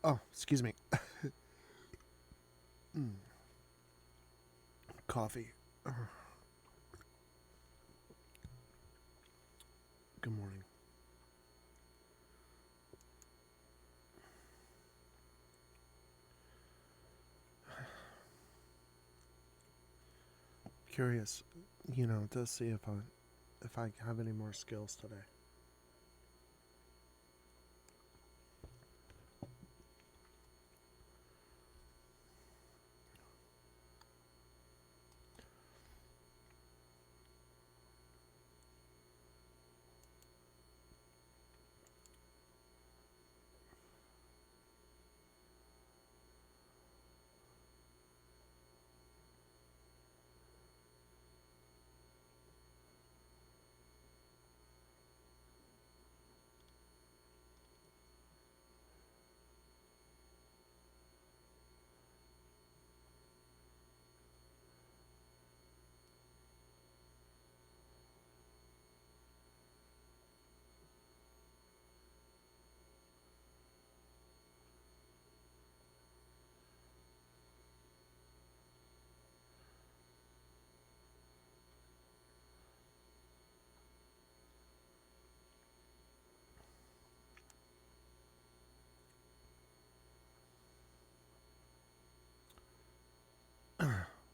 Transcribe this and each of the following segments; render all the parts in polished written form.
Oh, excuse me. Coffee. Good morning. Curious, to see if I have any more skills today.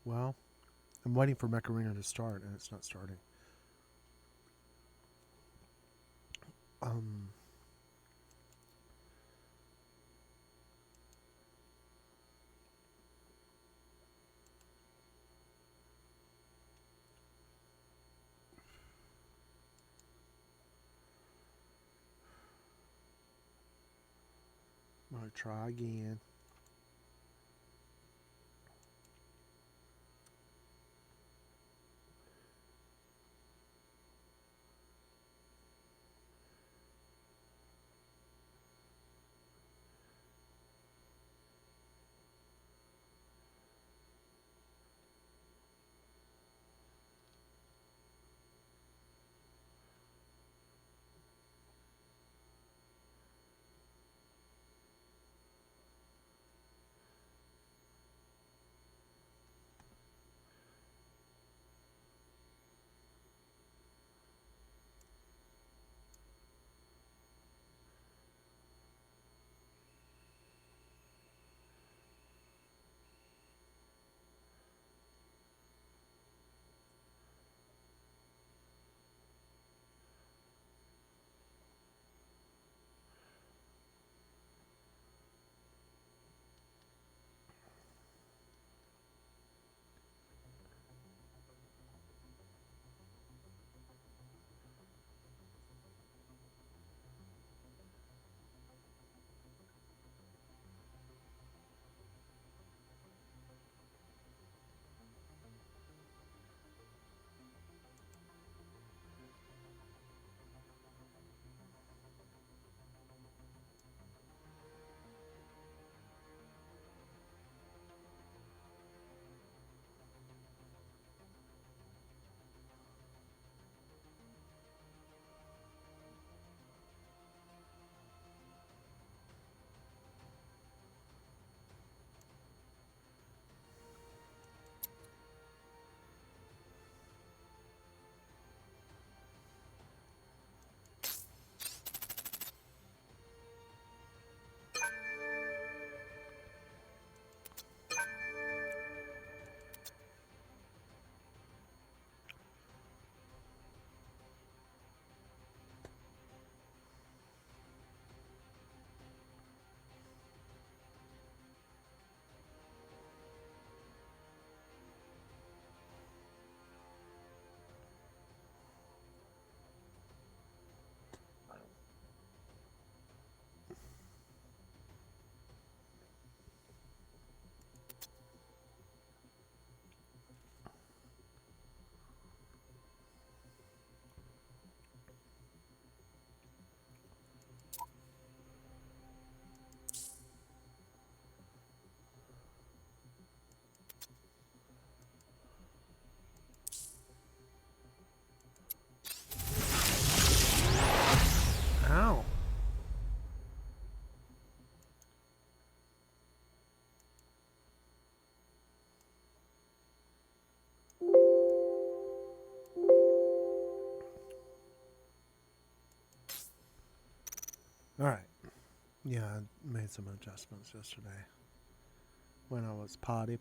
Well, I'm waiting for Macarena to start, and it's not starting. Um, I'm gonna try again. Alright. Yeah, I made some adjustments yesterday. When I was partying.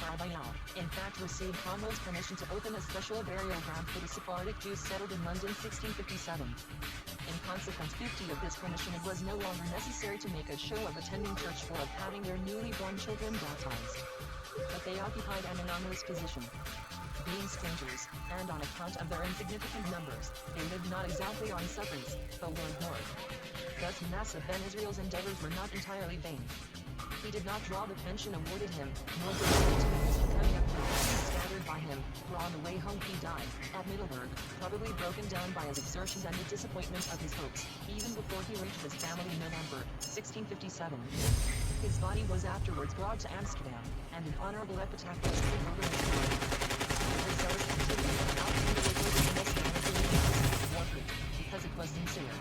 Carbayal, in fact received Cromwell's permission to open a special burial ground for the Sephardic Jews settled in London 1657. In consequence 50 of this permission it was no longer necessary to make a show of attending church or of having their newly born children baptized. But they occupied an anomalous position. Being strangers, and on account of their insignificant numbers, they lived not exactly on suppers, but were ignored. Thus massive Ben Israel's endeavors were not entirely vain. He did not draw the pension awarded him, nor did he continue coming up with the Jews scattered by him, for on the way home he died, at Middelburg, probably broken down by his exertions and the disappointment of his hopes, even before he reached his family in November, 1657. His body was afterwards brought to Amsterdam, and an honorable epitaph was put over his grave. His zealous activity outcame the labor of the Messianic allegiance, bore fruit, because it was sincere.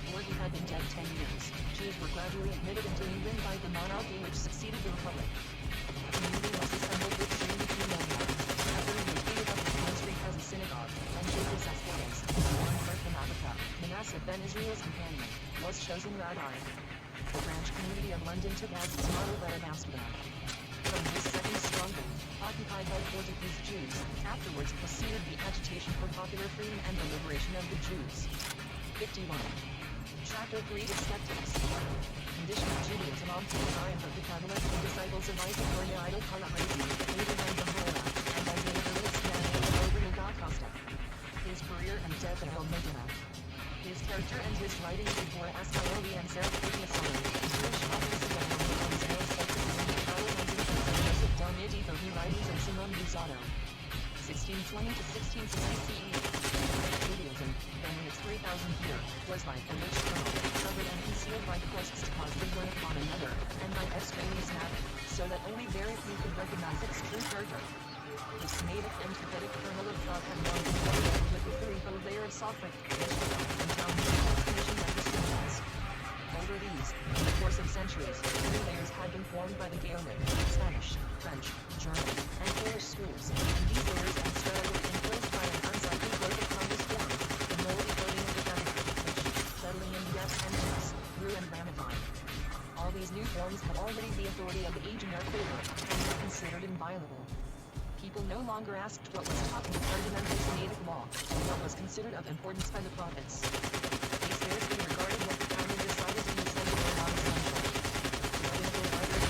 Before he had been dead 10 years, Jews were gradually admitted into England by the monarchy which succeeded the Republic. A community was assembled with 3 million, after he repeated up his country as a synagogue, and Judas Asclepius, born from Africa, Manasseh ben Israel's companion, was chosen rabbi. The branch community of London took as its model that of Amsterdam. From this second stronghold, occupied by Portuguese Jews, afterwards proceeded the agitation for popular freedom and the liberation of the Jews. 51. Chapter 3 The Skeptics. Condition of Judaism on the triumph of the Kabbalah, the disciples of Isaac Idol Kalabresi, Abraham Gombrowicz, and Isaiah Berlinski and Gabriel da Costa. His career and death at El Medina. His character and his writings before Ascoli and Seraphitius Jewish authors of and sales skepticism of Carlo Manzini and Joseph Del Medito writings of Simone Buzzano. 1620 to 1660 CE. Judaism, then in its 3,000th year, was like a rich kernel, covered and concealed by crusts deposited one upon another, and by extraneous matter, so that only very few could recognize its true character. This native and prophetic kernel of thought had long been covered with the threefold layer of Sophic, and found no transformation by the scriptures. Over these, in the course of centuries, new layers had been formed by the Gaelic, Spanish, French, German, and Polish schools, and these layers and style were influenced by an unsightly growth of fungus form, the moldy coating of the fabric, which, settling in depths and depths, grew and ramified. All these new forms had already the authority of the age in their favor, and were considered inviolable. People no longer asked what was taught in the fundamental Semitic law, and what was considered of importance by the prophets. They scarcely regarded what the canon decided to be essential or non-essential. The rabbinical writers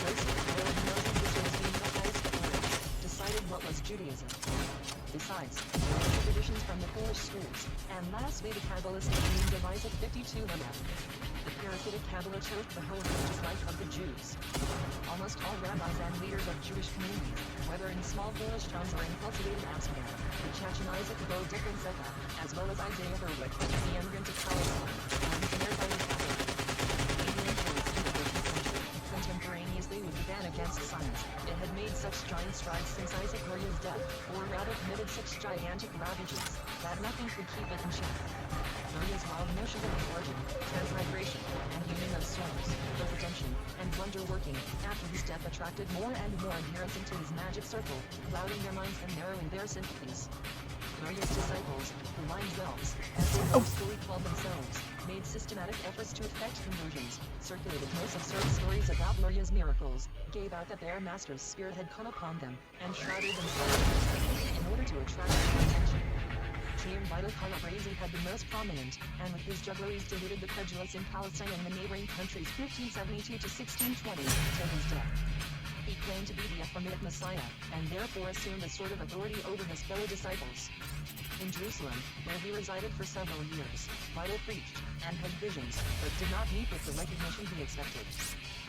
Joseph Harold Moses, which was being the highest authority, decided what was Judaism. Besides, there were traditions from the Polish schools, and lastly the Kabbalistic means of Isaac 52 Lamech. The parasitic Kabbalah chose the whole religious life of the Jews. Almost all rabbis and leaders of Jewish communities, whether in small Polish towns or in cultivated Amsterdam, the Chachin Isaac Bo Dickon Zeka, as well as Isaiah Berwick, the immigrant of Palestine, were inspired by the Kabbalah. Being influenced in the 13th century, contemporaneously with the ban against science, it had made such giant strides since Isaac Berwick's death, or rather committed such gigantic ravages, that nothing could keep it in check. Berwick's wild notions of the origin, transmigration, and union of souls, of redemption, and wonder-working, after his death attracted more and more adherents into his magic circle, clouding their minds and narrowing their sympathies. Berwick's disciples, the Weinzells, as they boastfully called themselves, made systematic efforts to effect conversions, circulated most absurd stories about Berwick's miracles, gave out that their master's spirit had come upon them, and shrouded themselves in order to attract their attention. Chaim Vital Calabresi had been most prominent, and with his juggleries deluded the credulous in Palestine and the neighboring countries 1572 to 1620, till his death. He claimed to be the Ephraimitic Messiah, and therefore assumed a sort of authority over his fellow disciples. In Jerusalem, where he resided for several years, Vital preached, and had visions, but did not meet with the recognition he expected.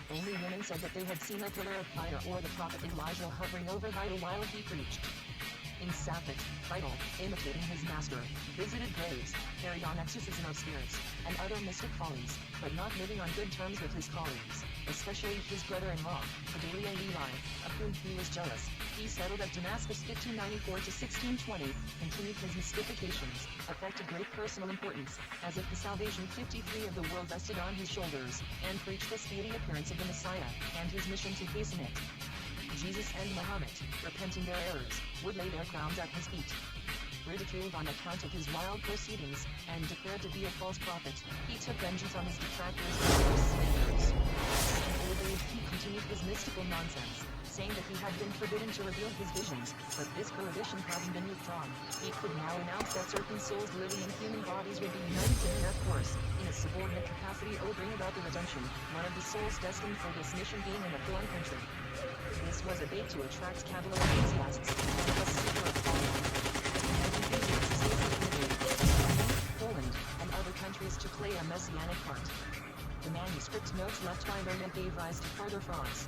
Only women said that they had seen a pillar of fire or the prophet Elijah hovering over Vital while he preached. In Sapphic, Vital, imitating his master, visited graves, carried on exorcism of spirits, and other mystic follies, but not living on good terms with his colleagues, especially his brother-in-law, Fidelia Levi, of whom he was jealous. He settled at Damascus 1594 to 1620, continued his mystifications, affected great personal importance, as if the salvation 53 of the world rested on his shoulders, and preached the speedy appearance of the Messiah, and his mission to hasten it. Jesus and Muhammad, repenting their errors, would lay their crowns at his feet. Ridiculed on account of his wild proceedings, and declared to be a false prophet, he took vengeance on his detractors and slanders. In old age he continued his mystical nonsense, saying that he had been forbidden to reveal his visions, but this prohibition having been withdrawn, he could now announce that certain souls living in human bodies would be united in their course, in a subordinate capacity or bring about the redemption, one of the souls destined for this mission being in a foreign country. This was a bait to attract Kabbalah enthusiasts, and a seeker of folly. Poland, and other countries to play a messianic part. The manuscript notes left by Loya gave rise to further frauds.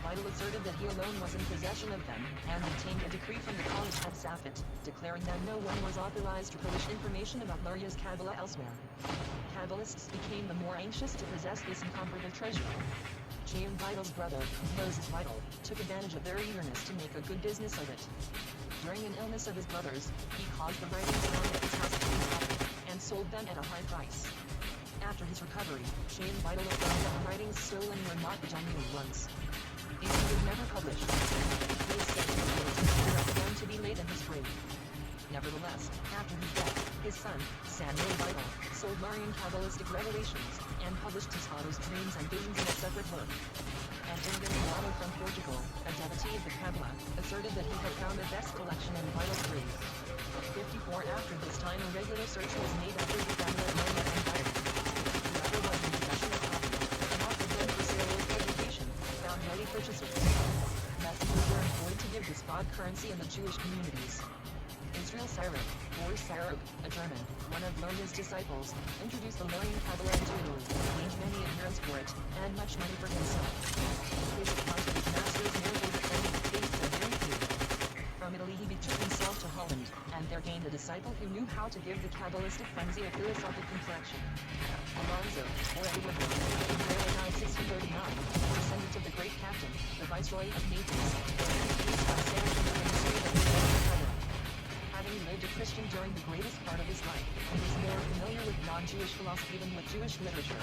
Vidal asserted that he alone was in possession of them, and obtained a decree from the college at Safed, declaring that no one was authorized to publish information about Luria's Kabbalah elsewhere. Kabbalists became the more anxious to possess this incomparable treasure. Chaim Vidal's brother, Moses Vidal, took advantage of their eagerness to make a good business of it. During an illness of his brother's, he caused the writings found at his house to be copied, and sold them at a high price. After his recovery, Chaim Vidal affirmed that the writings stolen were not the genuine ones. These he would never publish. He is said to have begun to be laid in his grave. Nevertheless, after his death, his son, Samuel Vidal, sold Marian Kabbalistic revelations, and published his father's dreams and visions in a separate work. Antonio Milano from Portugal, a devotee of the Kabbalah, asserted that he had found a best collection in Vidal's grave. 54 After this time a regular search was made after the Kabbalah of Maria and Vidal. Whoever was in possession of copies, and offered them for sale or publication, found ready purchasers. Messengers were employed to give this fraud currency in the Jewish communities. Israel Syrup, or Sarug, a German, one of Luria's disciples, introduced the Lurian Kabbalah into Italy, gained many adherents for it, and much money for himself. His account of his master's miracle defended the case of very few. From Italy he betook himself to Holland, and there gained a disciple who knew how to give the Kabbalistic frenzy a philosophic complexion. Alonso, or Edward, in July 1639, descendant of the great captain, the Viceroy of Naples, was confused by San Having lived a Christian during the greatest part of his life, he was more familiar with non-Jewish philosophy than with Jewish literature.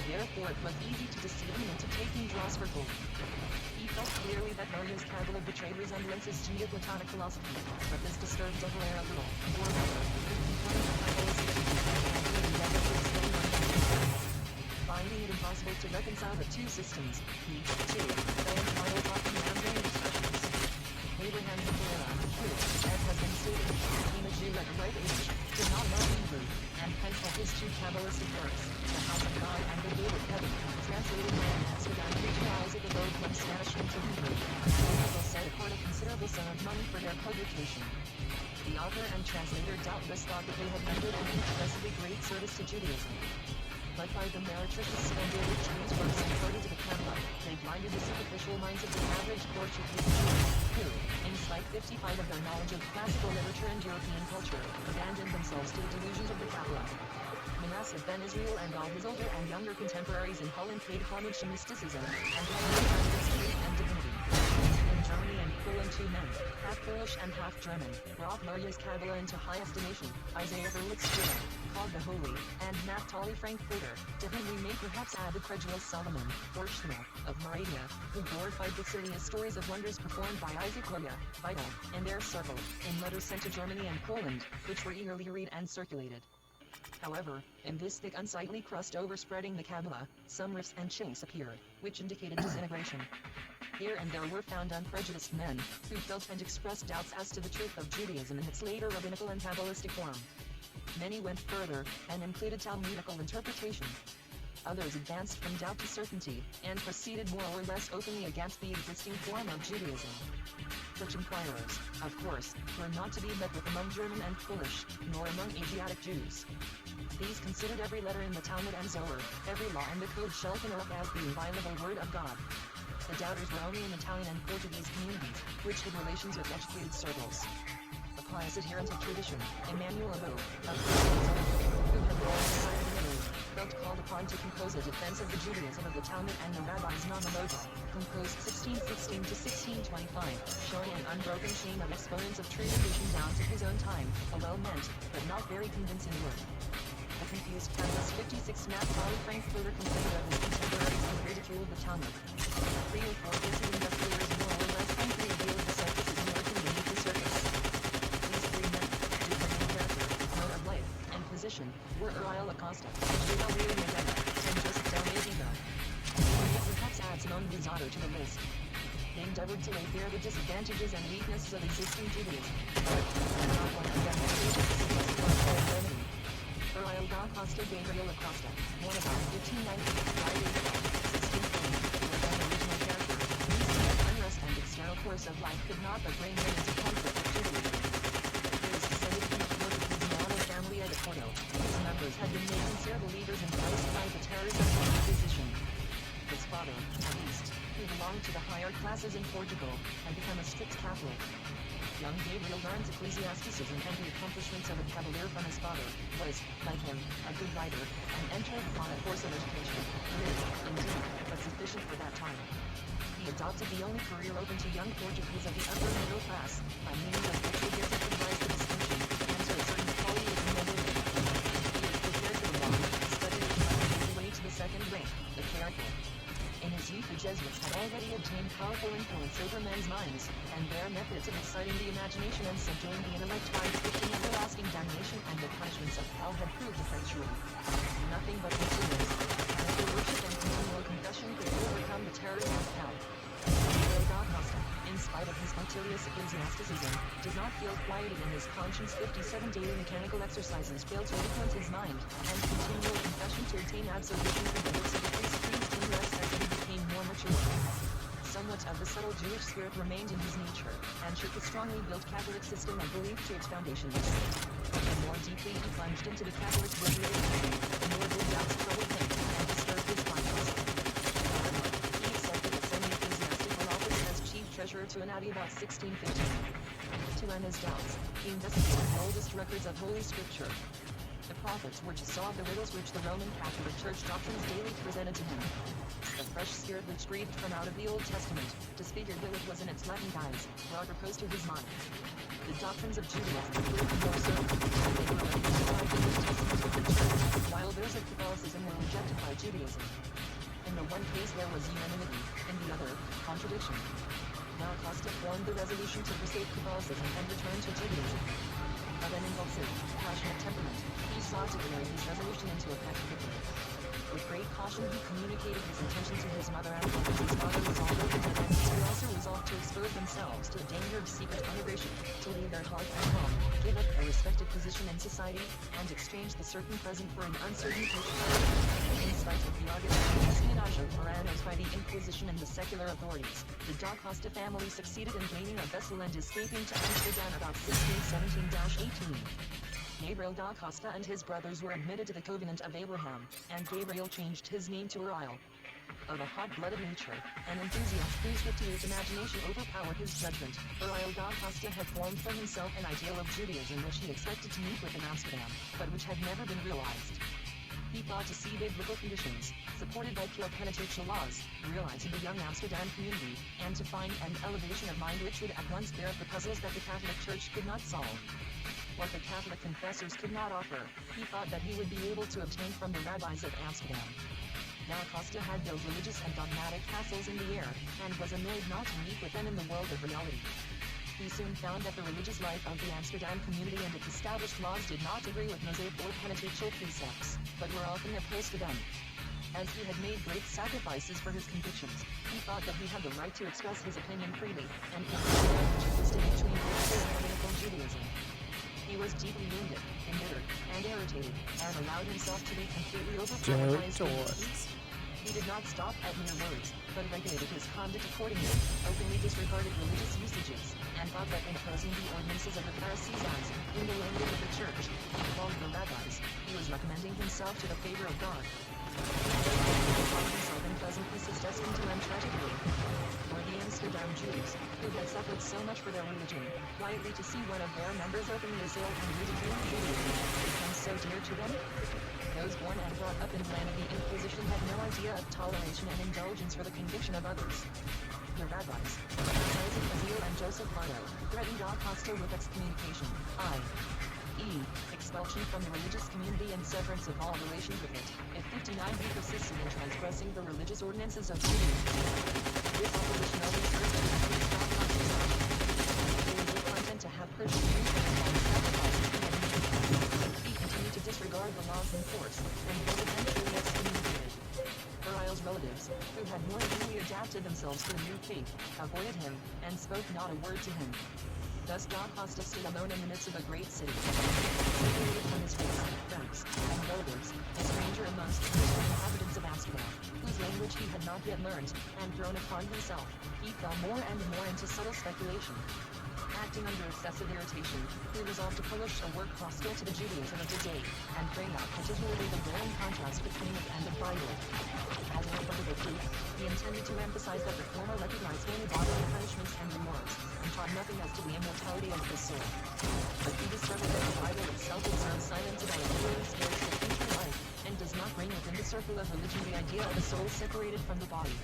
Therefore it was easy to deceive him into taking draws for gold. He felt clearly that Luria's Kabbalah betrayed resemblances to Neoplatonic philosophy, but this disturbed de Valera a little, or rather, he confirmed the Kabbalistic teachings and endeavored to explain them. Finding it impossible to reconcile the two systems, he, too, found Vidal talking rambling expressions. Abraham de Valera, who, as has been stated, became a Jew at a ripe age, did not know Hebrew, and penciled his two Kabbalistic works, The House of God and The Gate of Heaven, translated by an Amsterdam preacher Isaac Abode from Spanish into Hebrew. They also set apart a considerable sum of money for their publication. The author and translator doubtless thought that they had rendered an inexpressibly great service to Judaism. But by the meretricious splendor which these works imparted to the Kabbalah, they blinded the superficial minds of the average Portuguese Jew, who, in spite 55 of their knowledge of classical literature and European culture, abandoned themselves to the delusions of the Kabbalah. Manasseh ben Israel and all his older and younger contemporaries in Holland paid homage to mysticism, and held mystery and divinity. In Germany and Poland two men, half Polish and half German, brought Luria's Kabbalah into high estimation, Isaiah Berlitzschuler, called the Holy, and Naphtali Frankfurter, to whom we may perhaps add the credulous Solomon, or Shmuel, of Moravia, who glorified Vitsilia's stories of wonders performed by Isaac Luria, Vidal, and their circle, in letters sent to Germany and Poland, which were eagerly read and circulated. However, in this thick unsightly crust overspreading the Kabbalah, some rifts and chinks appeared, which indicated disintegration. Here and there were found unprejudiced men, who felt and expressed doubts as to the truth of Judaism in its later rabbinical and Kabbalistic form. Many went further, and included Talmudical interpretation. Others advanced from doubt to certainty, and proceeded more or less openly against the existing form of Judaism. Such inquirers, of course, were not to be met with among German and Polish, nor among Asiatic Jews. These considered every letter in the Talmud and Zohar, every law and the code Shulchan Aruch as the inviolable word of God. The doubters were only in Italian and Portuguese communities, which had relations with educated circles. A pious adherent of tradition, Emmanuel Abode, of who had born inside of Italy, felt called upon to compose a defense of the Judaism of the Talmud and the Rabbis Nonologa, composed 1616 to 1625, showing an unbroken chain of exponents of true tradition down to his own time, a well-meant, but not very convincing work. The confused Canvas 56 Naphtali Frankfurter complained of his contemporaries and ridiculed the Talmud. 3 or 4 busy investigators more or less frankly revealed the surfaces lurking beneath the surface. These 3 men, different in character, mode of life, and position, were Uriel Acosta, Judah Leary Medina, and Joseph Del Medigo. We may perhaps add Simone Guizzato to the list. They endeavored to lay bare the disadvantages and weaknesses of existing Judaism, but not one of them was able to suggest one called remedy. Uriel Acosta Gabriel Acosta, born about 1590, 1620, was an original character, whose inner unrest and external course of life could not but bring him into conflict with Judaism. He was descended from the Portuguese Milano family at Oporto, whose members had been made sincere believers in Christ by the terrors of belong to the higher classes in Portugal, and become a strict Catholic. Young Gabriel learned ecclesiasticism and the accomplishments of a cavalier from his father, was, like him, a good writer, and entered upon a course of education, rich, indeed, but sufficient for that time. He adopted the only career open to young Portuguese of the upper middle class, by means of which he gives it rise to distinction, and to a certain quality of nobility. He was prepared for the long, studied it on his way to the second rank, the clerical. In his youth the Jesuits had already obtained powerful influence over men's minds, and their methods of exciting the imagination and subduing the intellect by inflicting everlasting damnation and the punishments of hell had proved effectual. Nothing but continuance, mechanical worship and continual confession could overcome the terrors of hell. Gabriel da Costa, in spite of his punctilious ecclesiasticism, did not feel quieted in his conscience. 57 daily mechanical exercises failed to influence his mind, and continual confession to obtain absolution from the lips of the priest pleased him less as he became more mature. Somewhat of the subtle Jewish spirit remained in his nature, and shook the strongly built Catholic system of belief to its foundations. The more deeply he plunged into the Catholic religion, the more good doubts troubled him, and disturbed his conscience. However, he accepted a semi-ecclesiastical office as chief treasurer to an abbey about 1615. To end his doubts, he investigated the oldest records of Holy Scripture. The prophets were to solve the riddles which the Roman Catholic Church doctrines daily presented to him. The fresh spirit which breathed from out of the Old Testament, disfigured though it was in its Latin guise, brought repose to his mind. The doctrines of Judaism proved more so, and they were identified in the New Testament of the Church, while those of Catholicism were rejected by Judaism. In the one case there was unanimity, in the other, contradiction. Da Costa formed the resolution to forsake Catholicism and return to Judaism. Of an impulsive, passionate temperament, he sought to carry his resolution into effect quickly. With great caution he communicated his intention to his mother, and his father resolved over to them, who also resolved to expose themselves to the danger of secret emigration, to leave their hearth and home, give up a respected position in society, and exchange the certain present for an uncertain future. In spite of the August espionage of Moranos by the Inquisition and the secular authorities, the Da Costa family succeeded in gaining a vessel and escaping to Amsterdam about 1617-18. Gabriel da Costa and his brothers were admitted to the Covenant of Abraham, and Gabriel changed his name to Uriel. Of a hot-blooded nature, an enthusiast whose gratuitous imagination overpowered his judgment, Uriel da Costa had formed for himself an ideal of Judaism which he expected to meet with in Amsterdam, but which had never been realized. He thought to see biblical conditions, supported by pure penitential laws, realized in the young Amsterdam community, and to find an elevation of mind which would at once bear up the puzzles that the Catholic Church could not solve. What the Catholic confessors could not offer, he thought that he would be able to obtain from the rabbis of Amsterdam. Da Costa had built religious and dogmatic castles in the air, and was annoyed not to meet with them in the world of reality. He soon found that the religious life of the Amsterdam community and its established laws did not agree with Mosaic or penitential precepts, but were often opposed to them. As he had made great sacrifices for his convictions, he thought that he had the right to express his opinion freely, and could which existed between Orthodox and rabbinical Judaism. He was deeply wounded, embittered, and irritated, and allowed himself to be completely overpowered by his feelings. He did not stop at mere words, but regulated his conduct accordingly, openly disregarded religious usages, and thought that in opposing the ordinances of the Pharisees as, in the language of the Church, he called the rabbis, he was recommending himself to the favor of God. He found himself in pleasant places destined to end tragically. For the Amsterdam Jews, who had suffered so much for their religion, quietly to see one of their members openly assailed and ridiculed Judaism, become so dear to them? Those born and brought up in the land of the Inquisition had no idea of toleration and indulgence for the conviction of others. The rabbis, Isaac Azil and Joseph Bardo, threatened Da Costa with excommunication, i.e., expulsion from the religious community and severance of all relations with it, if 59B persisted in transgressing the religious ordinances of Judaism. This opposition only served to increase Da Costa's passion. He was content to have purged the youth and long sacrifices he had made. He continued to disregard the laws in force, and was eventually excommunicated. Uriel's relatives, who had more easily adapted themselves to the new faith, avoided him, and spoke not a word to him. Thus Da Costa stood alone in the midst of a great city, separated from his friends, and relatives, a stranger amongst the inhabitants of Amsterdam, whose language he had not yet learned, and thrown upon himself, he fell more and more into subtle speculation. Acting under excessive irritation, he resolved to publish a work hostile to the Judaism of the day, and bring out particularly the glaring contrast between it and the Bible. As one of the tangible proof, he intended to emphasize that the former recognized only bodily punishments and rewards, and taught nothing as to the immortality of the soul. But he discovered that the Bible itself observes silence about a purely spiritual future life, and does not bring within the circle of religion the idea of a soul separated from the body.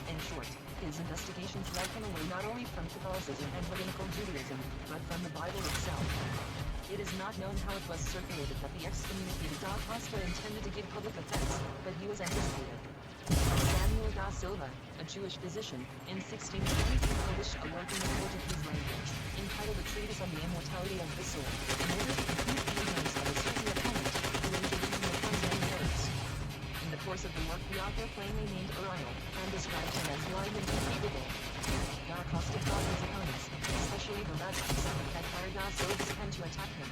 In short, his investigations led him away not only from Catholicism and Rabbinical Judaism, but from the Bible itself. It is not known how it was circulated that the excommunicated Da Costa intended to give public offense, but he was anticipated. Samuel da Silva, a Jewish physician, in 1622 published a work in the Portuguese language, entitled A Treatise on the Immortality of the Soul, in order to confute the ignorance of a certain opponent, who engaged in the many words. In the course of the work, the author plainly named Uriel, and described him as blind and incapable. Da Costa thought his opponents, especially the Radicals, had hired da Silva's pen to attack him.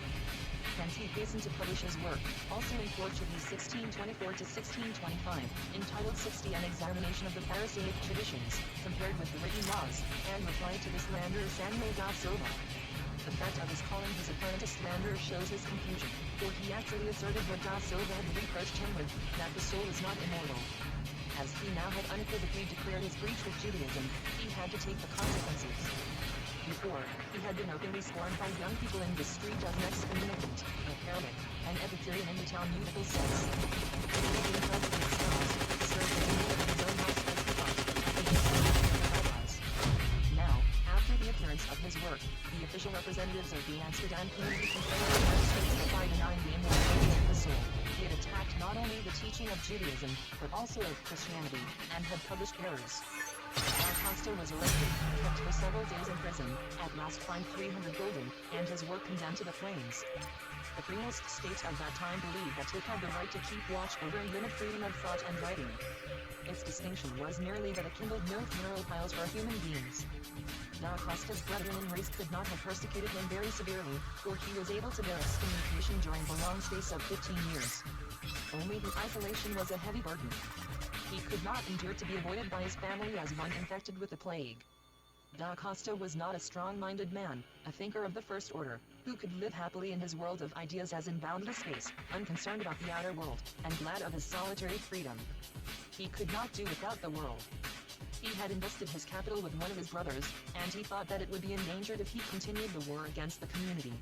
Hence he hastened to publish his work, also in Portuguese 1624 to 1625, entitled 60 An Examination of the Pharisaic Traditions, compared with the written laws, and replied to the slanderer Samuel da Silva. The fact of his calling his opponent a slanderer shows his confusion, for he actually asserted what da Silva had reproached him with, that the soul is not immortal. As he now had unequivocally declared his breach with Judaism, he had to take the consequences. Before, he had been openly scorned by young people in the street as an excommunicant, a heretic, an Epicurean in the Talmudical sense. He had been held to his spouse, served in his own house as he thought, against the religion of the rabbis. Now, after the appearance of his work, the official representatives of the Amsterdam community complained that the states by denying the immortality of the soul. He had attacked not only the teaching of Judaism, but also of Christianity, and had published errors. Da Costa was arrested, kept for several days in prison, at last fined 300 gulden, and his work condemned to the flames. The freest states of that time believed that it had the right to keep watch over and limit freedom of thought and writing. Its distinction was merely that it kindled no funeral piles for human beings. Da Costa's brethren in race could not have persecuted him very severely, for he was able to bear excommunication during the long space of 15 years. Only his isolation was a heavy burden. He could not endure to be avoided by his family as one infected with the plague. Da Costa was not a strong-minded man, a thinker of the first order, who could live happily in his world of ideas as in boundless space, unconcerned about the outer world, and glad of his solitary freedom. He could not do without the world. He had invested his capital with one of his brothers, and he thought that it would be endangered if he continued the war against the community.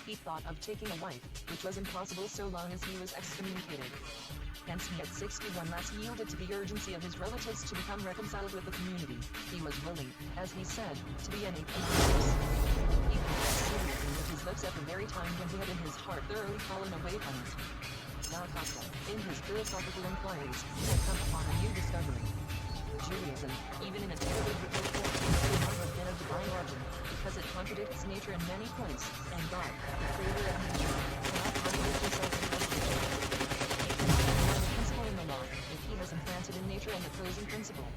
He thought of taking a wife, which was impossible so long as he was excommunicated. Hence he at 61 last yielded to the urgency of his relatives to become reconciled with the community. He was willing, as he said, to be an atheist. He confessed Judaism with his lips at the very time when he had in his heart thoroughly fallen away from it. Da Costa, in his philosophical inquiries, had come upon a new discovery. Judaism, even in its Arabic form, could not have been of divine origin, because it contradicts nature in many points, and God, the creator of nature, cannot contradict himself in creation. He cannot ignore the principle in the law, if he has implanted in nature an opposing principle.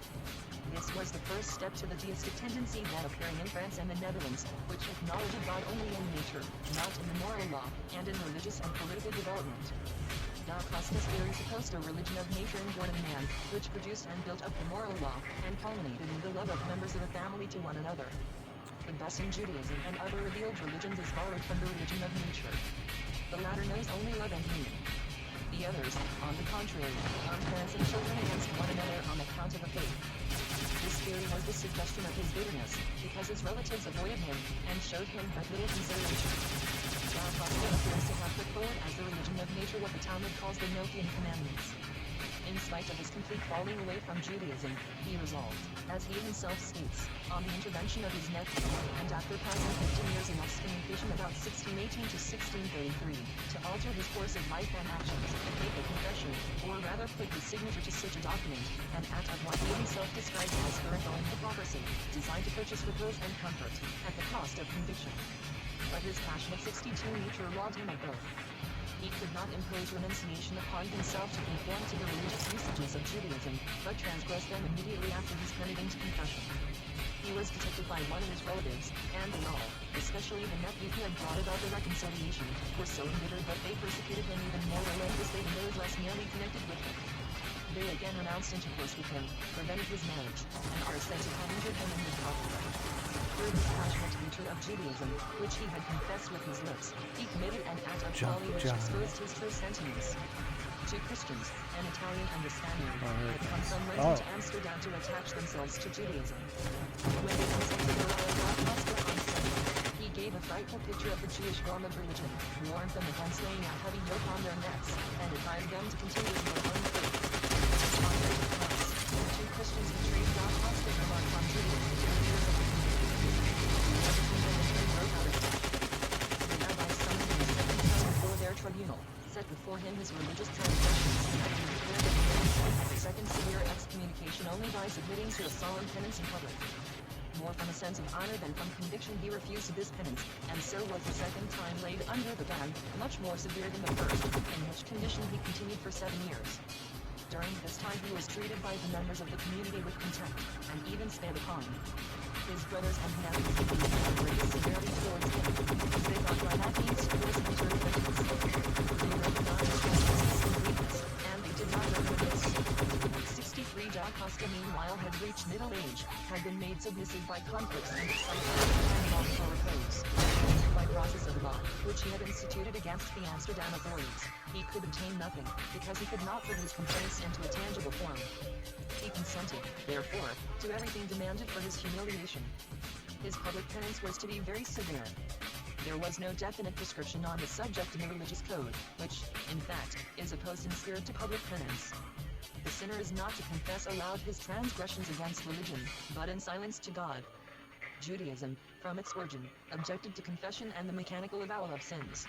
This was the first step to the deistic tendency then appearing in France and the Netherlands, which acknowledged God only in nature, not in the moral law, and in religious and political development. Da Costa's theory supposed a religion of nature inborn in man, which produced and built up the moral law, and culminated in the love of members of a family to one another. The best in Judaism and other revealed religions is borrowed from the religion of nature. The latter knows only love and union. The others, on the contrary, arm parents and children against one another on account of a faith. This theory was the suggestion of his bitterness, because his relatives avoided him, and showed him but little consideration. Da Costa appears to have put forward as the religion of nature what the Talmud calls the Noachian commandments. In spite of his complete falling away from Judaism, he resolved, as he himself states, on the intervention of his nephew, and after passing 15 years in excommunication about 1618 to 1633, to alter his course of life and actions, make a confession, or rather put his signature to such a document, an act of what he himself describes as spiritual hypocrisy, designed to purchase repose and comfort, at the cost of conviction. But his passionate 62 nature robbed him of both. He could not impose renunciation upon himself to conform to the religious usages of Judaism, but transgressed them immediately after his penitent confession. He was detected by one of his relatives, and they all, especially the nephew who had brought about the reconciliation, were so embittered that they persecuted him even more relentlessly than those less nearly connected with him. They again renounced intercourse with him, prevented his marriage, and are said to have injured him in his property. Through his passionate hatred of Judaism, which he had confessed with his lips, he committed an act of folly which exposed his true sentiments. Two Christians, an Italian and a Spaniard, Oh, here had it come comes. from London Oh. to Amsterdam to attach themselves to Judaism. When they consulted Rabbi Costa on Sunday, he gave a frightful picture of the Jewish form of religion, warned them against laying a heavy yoke on their necks, and advised them to continue in their own faith. Contrary to Christ, the two Christians betrayed God Costa from on Judaism to the leaders of the community. Everything then in turn broke out of it. The rabbi summoned him a second time before their tribunal, set before him his religious transgressions, and declared that he had escaped a second severe excommunication only by submitting to a solemn penance in public. More from a sense of honor than from conviction he refused this penance, and so was the second time laid under the ban, much more severe than the first, in which condition he continued for 7 years. During this time he was treated by the members of the community with contempt, and even spat upon. His brothers and nephews raised severely towards him, because they thought by that means he was entered repentance. They recognized his weakness and weakness, and they did not recognize. 63 Da Costa meanwhile had reached middle age, had been made submissive by conflicts and excitement, and longed for repose. By process of law, which he had instituted against the Amsterdam authorities, he could obtain nothing, because he could not put his complaints into a tangible form. He consented, therefore, to everything demanded for his humiliation. His public penance was to be very severe. There was no definite prescription on the subject in the religious code, which, in fact, is opposed in spirit to public penance. The sinner is not to confess aloud his transgressions against religion, but in silence to God. Judaism, from its origin, objected to confession and the mechanical avowal of sins.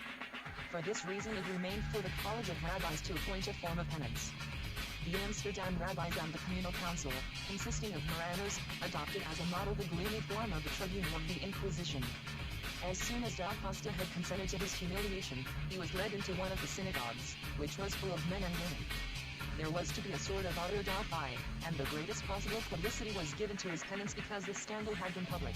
For this reason it remained for the College of Rabbis to appoint a form of penance. The Amsterdam Rabbis and the Communal Council, consisting of Marranos, adopted as a model the gloomy form of the Tribunal of the Inquisition. As soon as Da Costa had consented to his humiliation, he was led into one of the synagogues, which was full of men and women. There was to be a sort of auto da fi, and the greatest possible publicity was given to his penance because the scandal had been public.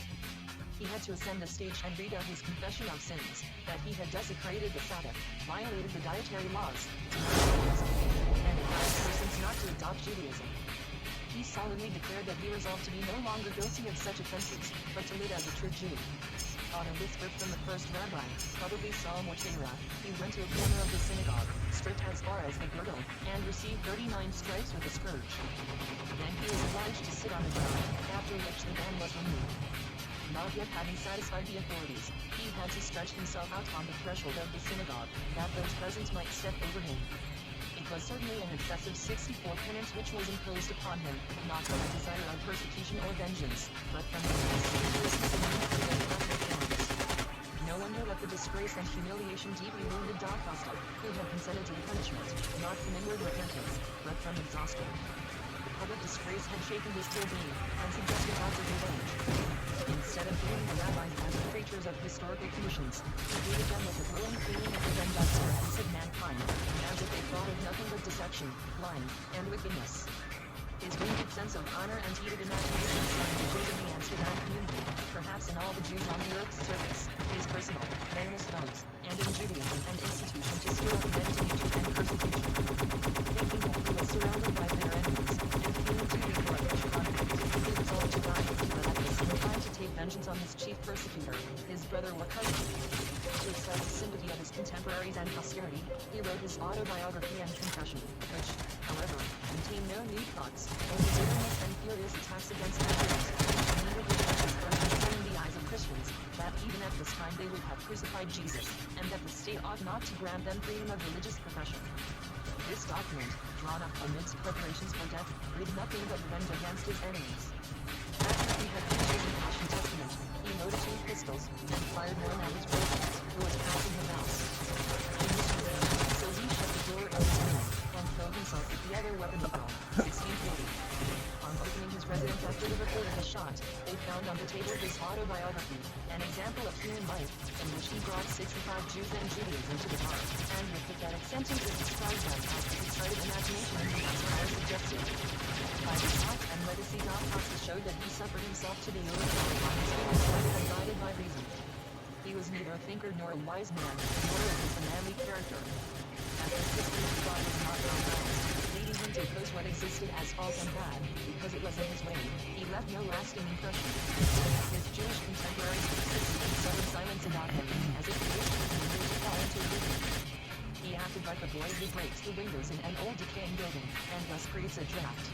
He had to ascend the stage and read out his confession of sins, that he had desecrated the Sabbath, violated the dietary laws, and advised persons not to adopt Judaism. He solemnly declared that he resolved to be no longer guilty of such offenses, but to live as a true Jew. On a whisper from the first rabbi, probably Saul Mortera, he went to a corner of the synagogue, stripped as far as the girdle, and received 39 stripes with a scourge. Then he was obliged to sit on the ground, after which the ban was removed. Not yet having satisfied the authorities, he had to stretch himself out on the threshold of the synagogue, that those present might step over him. It was certainly an excessive 64 penance which was imposed upon him, not from a desire of persecution or vengeance, but from the No wonder that the disgrace and humiliation deeply wounded Da Costa, who had consented to the punishment, not from inward repentance, but from exhaustion. The public disgrace had shaken his whole being, and suggested acts of revenge. Instead of viewing the rabbis as the creatures of historical commissions, he greeted them with a glowing feeling of revenge on of mankind, as if they thought of nothing but deception, lying, and wickedness. His wounded sense of honor and heated imagination signed the Jews of the Amsterdam community, perhaps in all the Jews on the earth's surface, his personal, venomous foes, and in Judaism an institution to stir up men to hatred and persecution. Thinking that he was surrounded by their enemies, and feeling too weak for a fresh conflict, he resolved to die, but at the same time to take vengeance on his chief persecutor, his brother Wakasa. To excite the sympathy of his contemporaries and posterity, he wrote his autobiography and confession, which, however, contained no new thoughts, only bitterness and furious attacks against the Jews, and neither was much expression in the eyes of Christians, that even at this time they would have crucified Jesus, and that the state ought not to grant them freedom of religious profession. This document, drawn up amidst preparations for death, breathed nothing but revenge against his enemies. After he had finished his Passion Testament, he loaded 2 pistols, and fired one at his brother, who was passing him out. So he shut the door of his room, and threw himself with the other weapon of 1640. On opening his residence after the report of the shot, they found on the table his autobiography, an example of human life, in which he brought 65 Jews and Judaism to the bar, and with pathetic sentences described them as the excited imagination and the inspired suggested. By his thought and legacy, Da Costa showed that he suffered himself to be overpowered by his feelings rather than guided by reason. He was neither a thinker nor a wise man, nor of his manly character. As his history of thought was not well balanced, leading him to oppose what existed as false and bad, because it was in his way, he left no lasting impression. His Jewish contemporaries persisted in sullen silence about him, as if they wished him to fall into oblivion. He acted like a boy who breaks the windows in an old decaying building, and thus creates a draft.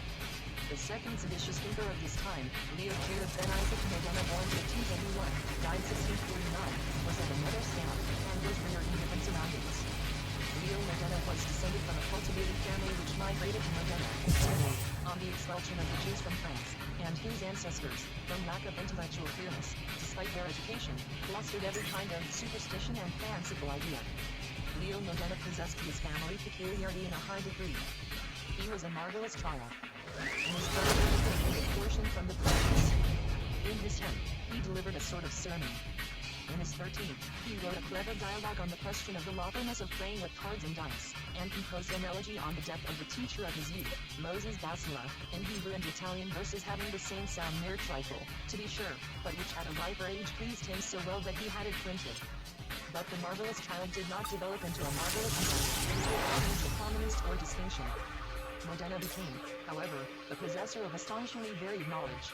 The second seditious thinker of this time, Leo Judah Ben Isaac Modena, born 1581, died 1649, was at another stamp, and was reared in different surroundings. Leo Modena was descended from a cultivated family which migrated to Modena, Italy, on the expulsion of the Jews from France, and whose ancestors, from lack of intellectual clearness, despite their education, fostered every kind of superstition and fanciful idea. Leo Modena possessed his family peculiarity in a high degree. He was a marvelous child. And his brother taken a portion from the prophets. In this hymn, he delivered a sort of sermon. In his 13th, he wrote a clever dialogue on the question of the lawfulness of playing with cards and dice, and composed an elegy on the death of the teacher of his youth, Moses Basila, in Hebrew and Italian verses having the same sound, mere trifle, to be sure, but which at a riper age pleased him so well that he had it printed. But the marvelous child did not develop into a marvelous man, into a prominence or distinction. Modena became, however, the possessor of astonishingly varied knowledge.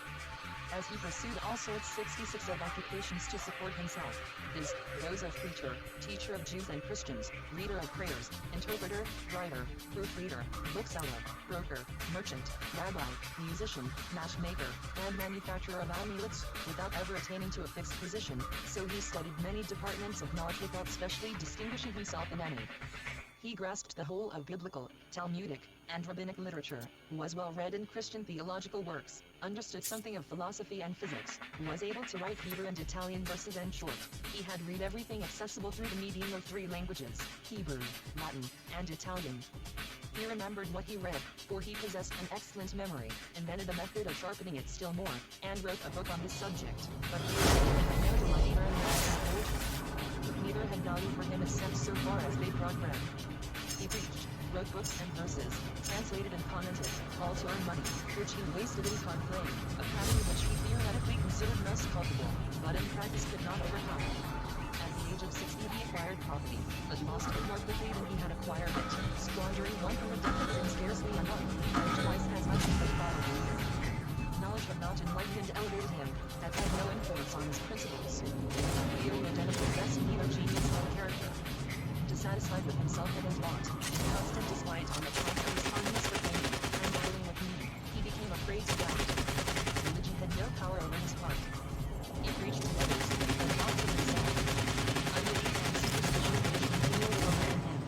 As he pursued all sorts 66 of occupations to support himself, viz., those of preacher, teacher of Jews and Christians, reader of prayers, interpreter, writer, proofreader, bookseller, broker, merchant, rabbi, musician, matchmaker, and manufacturer of amulets, without ever attaining to a fixed position, so he studied many departments of knowledge without specially distinguishing himself in any. He grasped the whole of biblical, Talmudic, and rabbinic literature, was well read in Christian theological works, understood something of philosophy and physics, was able to write Hebrew and Italian verses, and short, he had read everything accessible through the medium of three languages, Hebrew, Latin, and Italian. He remembered what he read, for he possessed an excellent memory, invented a method of sharpening it still more, and wrote a book on this subject, but neither had value for him except so far as they brought bread. He preached, wrote books and verses, translated and commented, all to earn money, which he wasted his hard playing, a pattern which he theoretically considered most culpable, but in practice could not overcome. At the age of 60 he acquired property, but lost it more quickly than he had acquired it, squandering 100 ducats in scarcely a month, and twice as much as the following year. Knowledge but not enlightened elevated him, that had no influence on his principles. Leo Modena possessed neither genius nor character. Dissatisfied with himself and his lot, in constant disquiet on the account of his fondness for fame, and dealing with me, he became afraid to doubt. Religion had no power over his heart. He preached to others, but not to himself. Unbelief and superstition which continually overran him.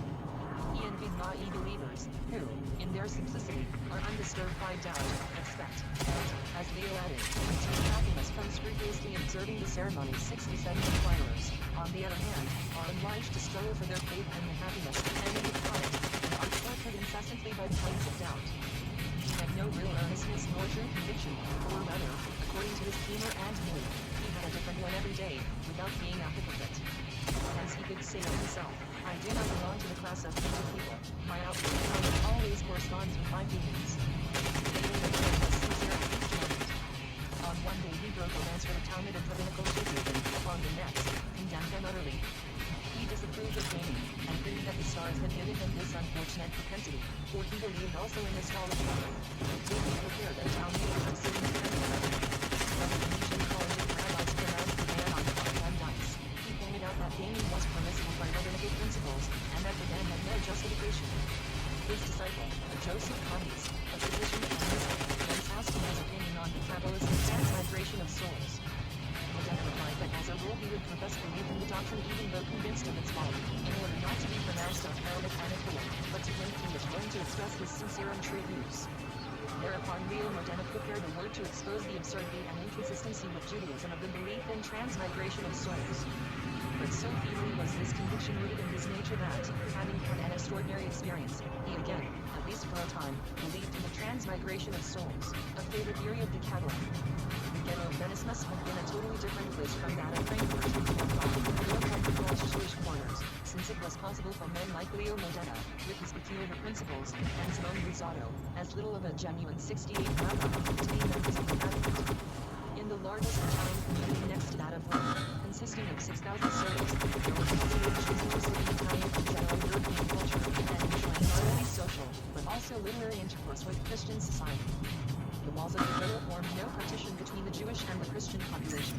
He envied naive believers, who, in their simplicity, are undisturbed by doubt, expect, and, as Leo added, obtain happiness from scrupulously observing the ceremonies. 67 inquirers, on the other hand, are obliged to struggle for their faith and the happiness depending upon it, and are tortured incessantly by pangs of doubt. He had no real earnestness nor true conviction, or rather, according to his humor and mood, he had a different one every day, without being a hypocrite. Hence he could say of himself, I do not belong to the class of thinking people, my outward conduct always corresponds with my feelings. On one day he broke a lance for the Talmud of Rabbinical Judaism, on the next, condemned them utterly. He disapproved of gaming, and proved that the stars had given him this unfortunate propensity, for he believed also in astrology. He prepared a Talmud of sitting from the Venetian College of Rabbis pronounced the ban on cards and dice. He pointed out that gaming was permissible by rabbinical principles, and that the ban had no justification. His disciple, Joseph Carnes, a physician and mystic, once asked him his opinion on the Kabbalistic transmigration of souls. Modena replied that as a rule he would profess belief in the doctrine even though convinced of its folly, in order not to be pronounced unheralded and a fool, but to him he was willing to express his sincere and true views. Thereupon Leo Modena prepared a word to expose the absurdity and inconsistency with Judaism of the belief in transmigration of souls. But so deeply was this conviction rooted in his nature that, having had an extraordinary experience, he again, at least for a time, believed in the transmigration of souls, a favorite theory of the Kabbalah. The ghetto of Venice must have been a totally different place from that of Frankfurt, or probably more comfortable as Jewish quarters, since it was possible for men like Leo Modena, with his peculiar principles, and Simone Luzzatto, as little of a genuine 68 rabbi, to be members of the Catholic. In the largest Italian community next to that of Rome, consisting of 6,000 servants, there were cultivated Jews interested in Italian and general European culture, and enjoying not only social, but also literary intercourse with Christian society. the walls of the villa formed no partition between the Jewish and the Christian population.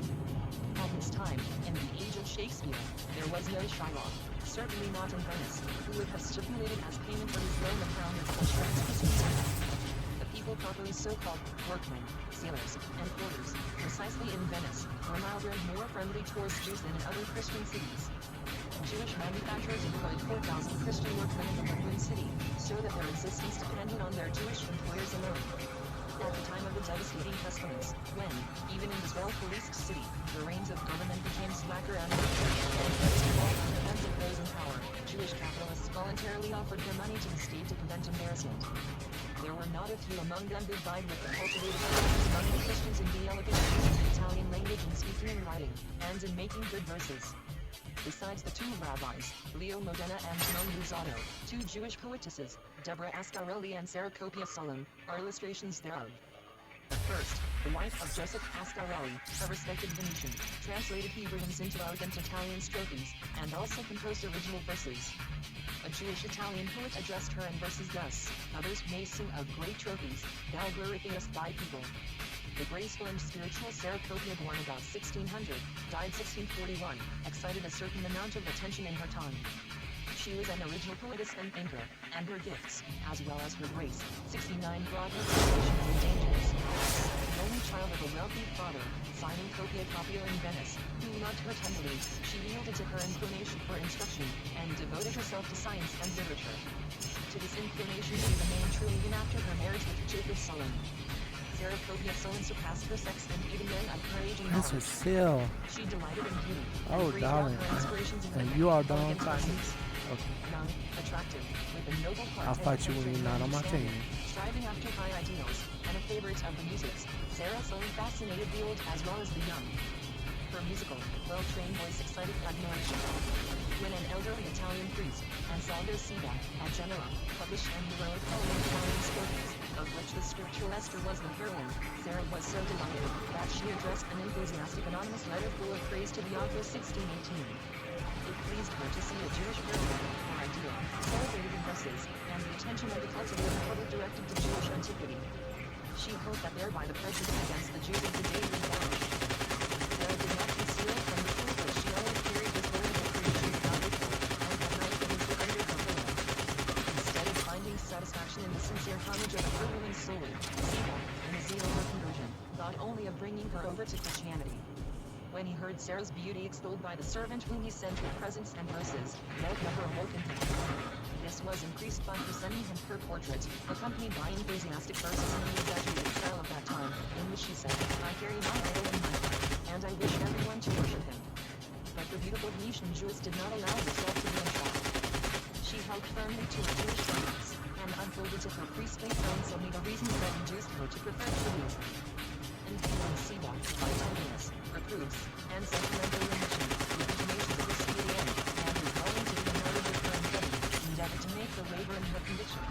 At this time, in the age of Shakespeare, there was no Shylock, certainly not in Venice, who would have stipulated as payment for his loan a pound of flesh for his Christian servant. The people properly so-called workmen, sailors, and porters, precisely in Venice, were milder and more friendly towards Jews than in other Christian cities. Jewish manufacturers employed 4,000 Christian workmen in the London city, so that their existence depended on their Jewish employers alone. At the time of the devastating pestilence, when, even in this well-policed city, the reins of government became slacker and most of all on the hands of those in power, Jewish capitalists voluntarily offered their money to the state to prevent embarrassment. There were not a few among them who vied with the cultivated classes among the Christians in the elegant use of the Italian language in speaking and writing, and in making good verses. Besides the two rabbis, Leo Modena and Simone Luzzatto, two Jewish poetesses, Deborah Ascarelli and Sarah Copia Solon, are illustrations thereof. The first, the wife of Joseph Ascarelli, a respected Venetian, translated Hebrew hymns into elegant Italian strophes, and also composed original verses. A Jewish Italian poet addressed her in verses thus: "Others may sing of great trophies, thou glorifiest thy people." The graceful and spiritual Sarah Copia, born about 1600, died 1641, excited a certain amount of attention in her time. She was an original poetess and thinker, and her gifts, as well as her grace, 69 brought her tribulations and dangers. The only child of a wealthy father, Simon Copia Copio in Venice, who loved her tenderly, she yielded to her inclination for instruction, and devoted herself to science and literature. To this inclination she remained true even after her marriage with Jacob Solon. Sarah Copia Solon surpassed her sex and even men of her age and That's a knowledge. seal. She delighted in beauty. Oh, and breathed out darling. her inspirations in And the you are elegant done fighting? verses. Okay. Young, attractive, with a noble heart I'll and fight you when culture you're and not on my understanding, team. striving after high ideals, and a favorite of the muses, Sarah Solon fascinated the old as well as the young. Her musical, well-trained voice excited admiration. When an elderly Italian priest, Ansaldo Siva, at Genoa, published an heroic poem in Italian strophes, of which the scriptural Esther was the heroine, Sarah was so delighted that she addressed an enthusiastic anonymous letter full of praise to the author 1618. It pleased her to see a Jewish heroine, her ideal, celebrated in verses, and the attention of the cultivated public directed to Jewish antiquity. She hoped that thereby the prejudice against the Jews of the day would vanish. Sarah did not conceal from the truth that she always carried this veritable creation without ritual, and had not put into under her pillow. Instead of finding satisfaction in the sincere homage of a her woman's soul, Siva, in his zeal for conversion, thought only of bringing her over to Christianity. When he heard Sarah's beauty extolled by the servant whom he sent with presents and verses, love never awoke in him. This was increased by her sending him her portrait, accompanied by enthusiastic verses in the exaggerated style of that time, in which she said, "I carry my idol in my heart, and I wish everyone to worship him." But the beautiful Venetian Jewess did not allow herself to be entrapped. She held firmly to her Jewish beliefs, and unfolded to her priestly friends only the reasons that induced her to prefer Judaism. Influenced Siva by tenderness, reproofs, and sentimental remission, with the tenacious of his speedy end, and his longing to be united with her in heaven, endeavored to make her waver in her conviction.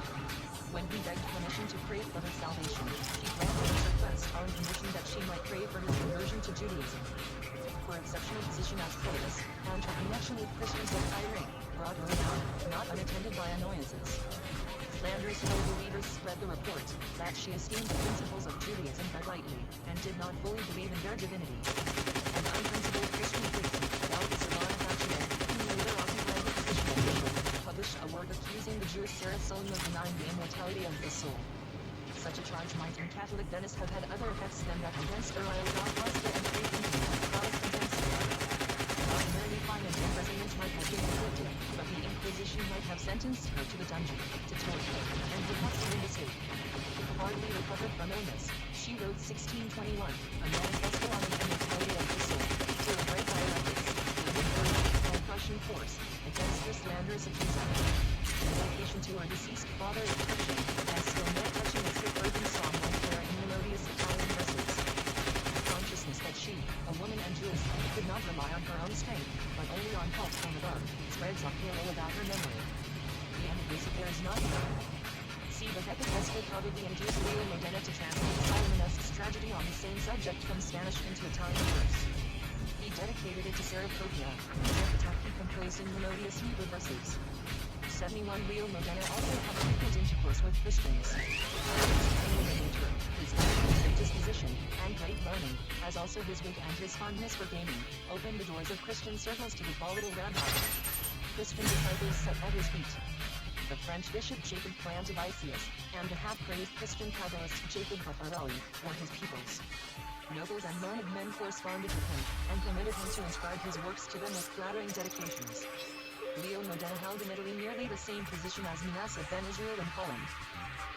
When he begged permission to pray for her salvation, she granted his request on condition that she might pray for his conversion to Judaism. Her exceptional position as poetess, and her connection with Christians of high rank, brought her renown, not unattended by annoyances. Slanderous believers spread the report that she esteemed the principles of Judaism but lightly, and did not fully believe in their divinity. An unprincipled Christian priest, Balthus Ilana Hatchier, who later occupied the position of bishop, published a work accusing the Jewish Sarah Solon of denying the immortality of the soul. Such a charge might in Catholic Venice have had other effects than that against Ariel Godmaster and free-thinking Protestant and Catholic. Not merely fine and imprisonment might have been inflicted, but the Inquisition might have sentenced her to the dungeon, to torture, and perhaps to escape. Hardly recovered from illness, she wrote 1621, a manifesto on the immortality of the soul, to a great dialectics, with courage and crushing force, against her slanderous accuser. In dedication to her deceased father is touching, and still more touching is her fervent song when there in melodious Italian verses. The consciousness that she, a woman and Jewess, could not rely on her own strength, but only on help from above, spreads a halo about her memory. The end of this affair is not known. Siva Hepatesco probably induced Leo Modena to translate Salomonesque's tragedy on the same subject from Spanish into Italian verse. He dedicated it to Sarah Copia, whose epitaph he composed in melodious Hebrew verses. 71 Leo Modena also had frequent intercourse with Christians. His as also his wit and his fondness for gaming, opened the doors of Christian circles to the volatile rabbi. Christian disciples sat at his feet. The French bishop Jacob Plantavicius, and the half-crazed Christian Kabbalist Jacob Buffarelli, were his pupils. Nobles and learned men corresponded with him, and permitted him to inscribe his works to them with flattering dedications. Leo Modena held in Italy nearly the same position as Manasseh ben Israel in Poland.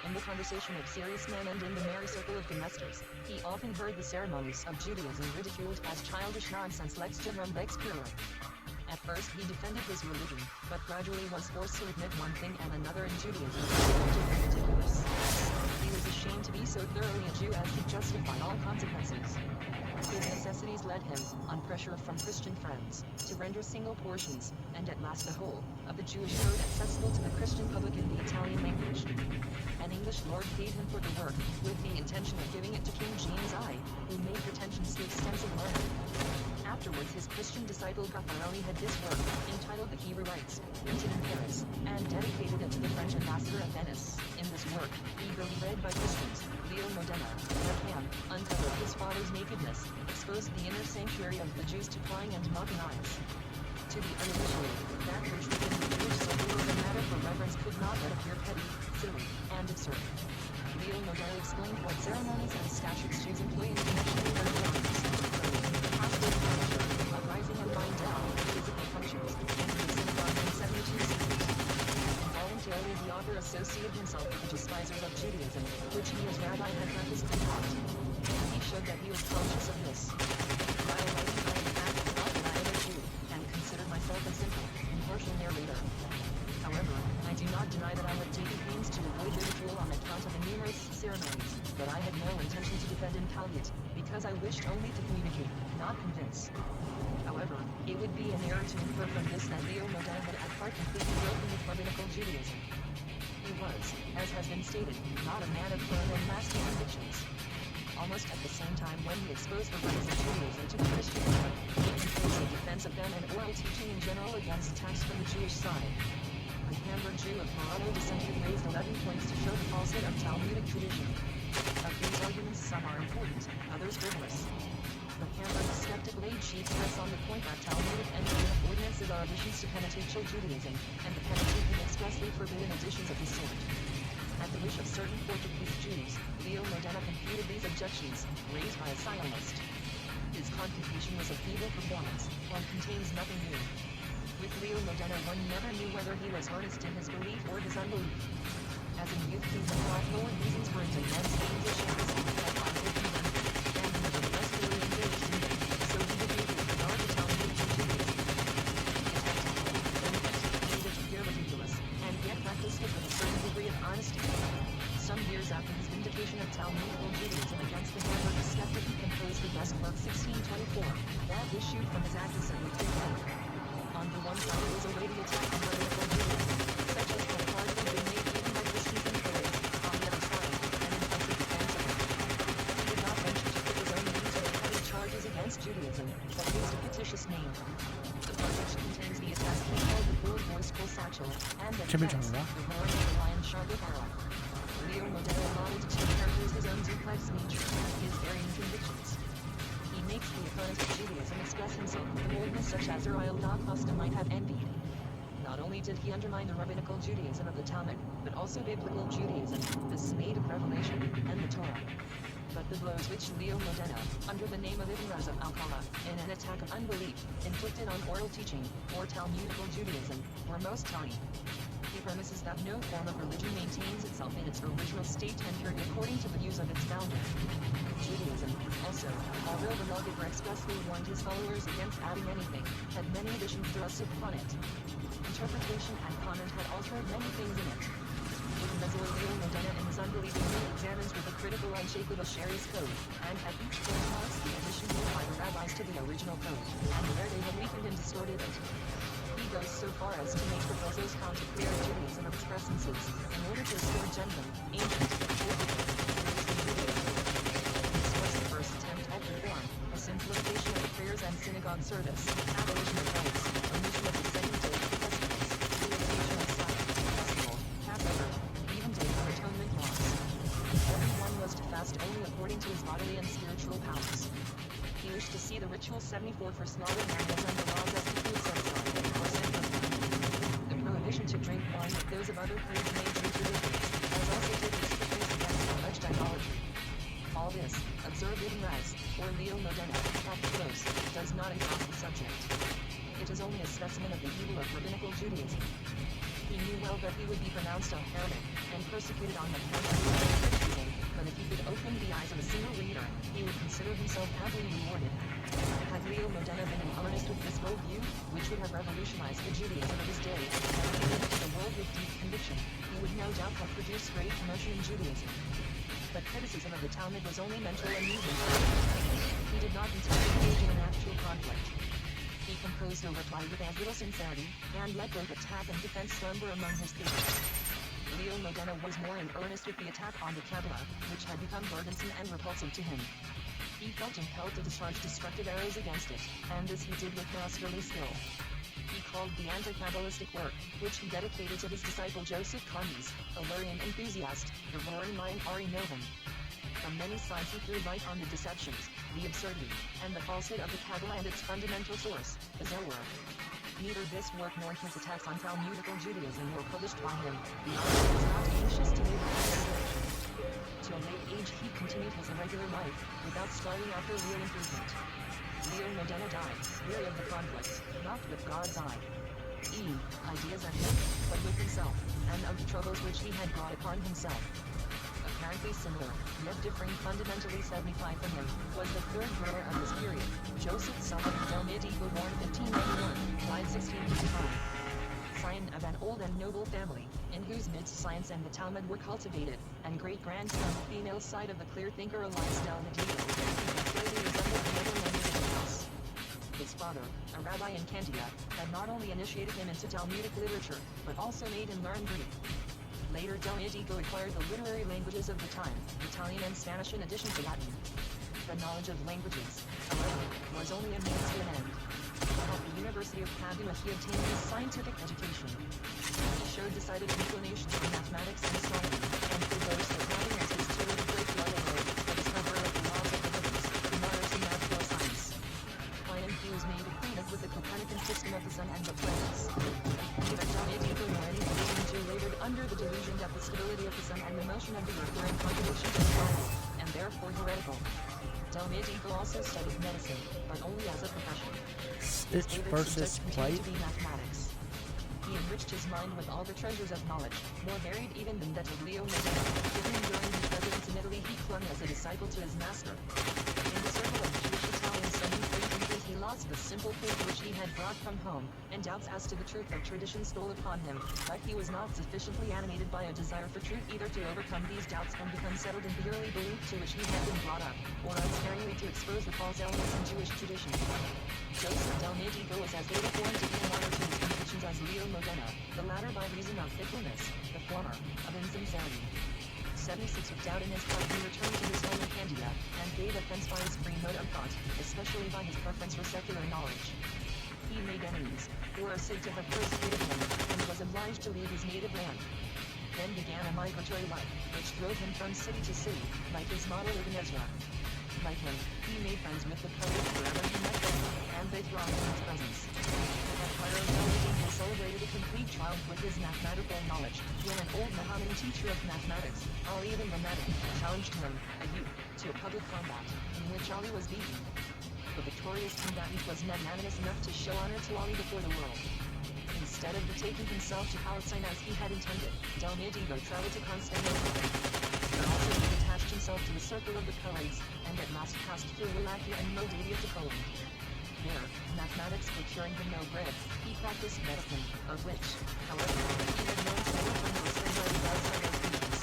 In the conversation of serious men and in the merry circle of domestics, he often heard the ceremonies of Judaism ridiculed as childish nonsense lex generum lex pura. At first he defended his religion, but gradually was forced to admit one thing and another in Judaism, and ridiculous. He was ashamed to be so thoroughly a Jew as to justify all consequences. His necessities led him, on pressure from Christian friends, to render single portions, and at last the whole, of the Jewish code accessible to the Christian public in the Italian language. An English lord paid him for the work, with the intention of giving it to King James I, who made pretensions to extensive learning. Afterwards his Christian disciple Buffarelli had this work, entitled The Hebrew Rites, printed in Paris, and dedicated it to the French ambassador at Venice. In this work, eagerly read by Christians, Leo Modena, Raphael, uncovered his father's nakedness, exposed the inner sanctuary of the Jews to prying and mocking eyes. To the uninitiated, that which within the Jewish circle was a matter for reverence could not but appear petty, silly, and absurd. Leo Modena explained what ceremonies and statutes Jews employ in connection with their dwellings, household furniture, uprising and lying down, physical functions, and the synagogue in 72 cities. Involuntarily the author associated himself with the despisers of Judaism, which he as rabbi had practiced and taught. He showed that he was conscious of this. While writing, I in fact thought that I am a Jew, and considered myself a simple, impartial narrator. However, I do not deny that I had taken pains to avoid ridicule on account of the numerous ceremonies, but I had no intention to defend and palliate, because I wished only to communicate, not convince. However, it would be an error to infer from this that Leo Modena had at heart completely broken with rabbinical Judaism. He was, as has been stated, not a man of firm and lasting convictions. Almost at the same time when he exposed the rise of Judaism to the Christian world, he composed a defense of them and oral teaching in general against attacks from the Jewish side. The Hamburg Jew of Morano descent had raised 11 points to show the falsehood of Talmudic tradition. Of these arguments some are important, others frivolous. The Hamburg skeptic laid chief stress on the point that Talmudic and rabbinic ordinances are additions to penitential Judaism, and the Pentateuch had expressly forbidden additions of the sort. At the wish of certain Portuguese Jews, Leo Modena confuted these objections, raised by a Zionist. His confutation was of feeble performance, and contains nothing new. With Leo Modena one never knew whether he was earnest in his belief or his unbelief. As a youth he had brought forward reasons for his immense English interest in the Bible kingdom, and nevertheless they were engaged in it, so he behaved with regard to Talmudic Judaism. He needed to appear ridiculous, and yet practiced it with a certain degree of honesty. Some years after his vindication of Talmudical Judaism against the Hamburg skeptic he composed the best work 1624, that issued from his adversary through. On the one side was a weighty attack on rabbinical Judaism, such as had hardly been made even by Christians in Paris. On the other side, an impulsive defense of it. He did not venture to put his own name to the heavy charges against Judaism, but used a fictitious name. The part which contains the attack he called the Bull Voiceful Satchel, and the text, the roaring of the lion sharply arrow. Leo Modena allotted to two characters his own duplex nature, his varying convictions. He makes the opponent of Judaism express himself with a boldness such as Uriel da Costa might have envied. Not only did he undermine the rabbinical Judaism of the Talmud, but also biblical Judaism, the Smaid of Revelation, and the Torah. But the blows which Leo Modena, under the name of Ibn Raz of Alcala, in an attack of unbelief, inflicted on oral teaching, or Talmudical Judaism, were most telling. He premises that no form of religion maintains itself in its original state tendered according to the views of its founder. Judaism, also, although the lawgiver expressly warned his followers against adding anything, had many additions thrust upon it. Interpretation and comment had altered many things in it. Even as Leo Modena in his unbelievingly examines with a critical eye shape of a Shari's code, and at each point marks the addition made by the rabbis to the original code, and where they had weakened and distorted it. He goes so far as to make proposals how to clear Judaism of its presences, in order to restore genuine, ancient, biblical, Judaism. This was the first attempt at reform, a simplification of prayers and synagogue service, abolition of rites, omission of the second-day festivals, realization of Sabbath, festival, Passover, and even Day of Atonement laws. Everyone was to fast only according to his bodily and spiritual powers. He wished to see the ritual 74 for slaughtering animals under laws as the food set aside, or sacrifice. The prohibition to drink wine with those of other creeds made due to riches, as also did the strictness against alleged idolatry. All this, observed in Raz, or Leo Modena, up close, does not exhaust the subject. It is only a specimen of the evil of rabbinical Judaism. He knew well that he would be pronounced a heretic, and persecuted on account of his criticism, but if he could open the eyes of a single reader, he would consider himself amply rewarded. Had Leo Modena been in earnest with this worldview, which would have revolutionized the Judaism of his day, and given to the world with deep conviction, he would no doubt have produced great commotion in Judaism. But criticism of the Talmud was only mental amusement. He did not intend to engage in an actual conflict. He composed a reply with as little sincerity, and let both attack and defense slumber among his pages. Leo Modena was more in earnest with the attack on the Kabbalah, which had become burdensome and repulsive to him. He felt impelled to discharge destructive arrows against it, and this he did with masterly skill. He called the anti-Kabbalistic work, which he dedicated to his disciple Joseph Condes, a Lurian enthusiast, the Rorim Ari Novum. From many sides he threw light on the deceptions, the absurdity, and the falsehood of the Kabbalah and its fundamental source, the Zohar. Neither this work nor his attacks on Talmudical Judaism were published by him. The author was not anxious to move in this direction. To a late age he continued his irregular life, without striving after real improvement. Leo Modena died, weary of the conflict, not with God's eye. Ideas at him, but with himself, and of the troubles which he had brought upon himself. Apparently similar, yet differing fundamentally 75 from him, was the third ruler of this period, Joseph son of Delmedico, born 1591, died 1655. Scion of an old and noble family, in whose midst science and the Talmud were cultivated, and great-grandson of the female side of the clear thinker Elias Delmedico, he clearly resembled the other members of the house. His father, a rabbi in Candia, had not only initiated him into Talmudic literature, but also made him learn Greek. Later Delmedico acquired the literary languages of the time, Italian and Spanish in addition to Latin. The knowledge of languages, however, was only a means to an end. At the University of Padua he obtained his scientific education. He showed decided inclinations for mathematics and astronomy, and for those that having as his tutor the great Galileo, the discoverer of the laws of the heavens, the martyrs in natural science. Finally he was made acquainted with the Copernican system of the sun and the planets. Neither Delmedico nor any religion Jew labored under the delusion that the stability of the sun and the motion of the earth were in contradiction to the Bible, and therefore heretical. Delmedico also studied medicine, but only as a profession. Stitch His favorite versus subject plate. continued to be mathematics. He enriched his mind with all the treasures of knowledge, more varied even than that of Leo Modena. Even during his residence in Italy he clung as a disciple to his master. In the circle of Jewish Italian semi-freethinkers he lost the simple faith which he had brought from home, and doubts as to the truth of tradition stole upon him, but he was not sufficiently animated by a desire for truth either to overcome these doubts and become settled in the early belief to which he had been brought up, or unsparingly to expose the false elements in Jewish tradition. Joseph Delmedico was as little born to be a martyr to his convictions as Leo Modena, the latter by reason of fickleness, the former, of insincerity. 76 with doubt in his heart he returned to his home in Candia, and gave offense by his free mode of thought, especially by his preference for secular knowledge. He made enemies, who were said to have persecuted him, and was obliged to leave his native land. Then began a migratory life, which drove him from city to city, like his model Ibn Ezra. Like him, he made friends with the poets wherever he met them, and they thronged in his presence. At Cairo Delmedico celebrated a complete triumph with his mathematical knowledge, when an old Mohammedan teacher of mathematics, Ali ibn Ramadi, challenged him, a youth, to a public combat, in which Ali was beaten. The victorious combatant was magnanimous enough to show honor to Ali before the world. Instead of betaking himself to Palestine as he had intended, Delmedico traveled to Constantinople. There also he attached himself to the circle of the Caliphs, and at last passed through Wallachia and Moldavia to Poland. There, mathematics procuring him no bread, he practiced medicine, of which, however, he had known several from the Spanish outside of Egypt.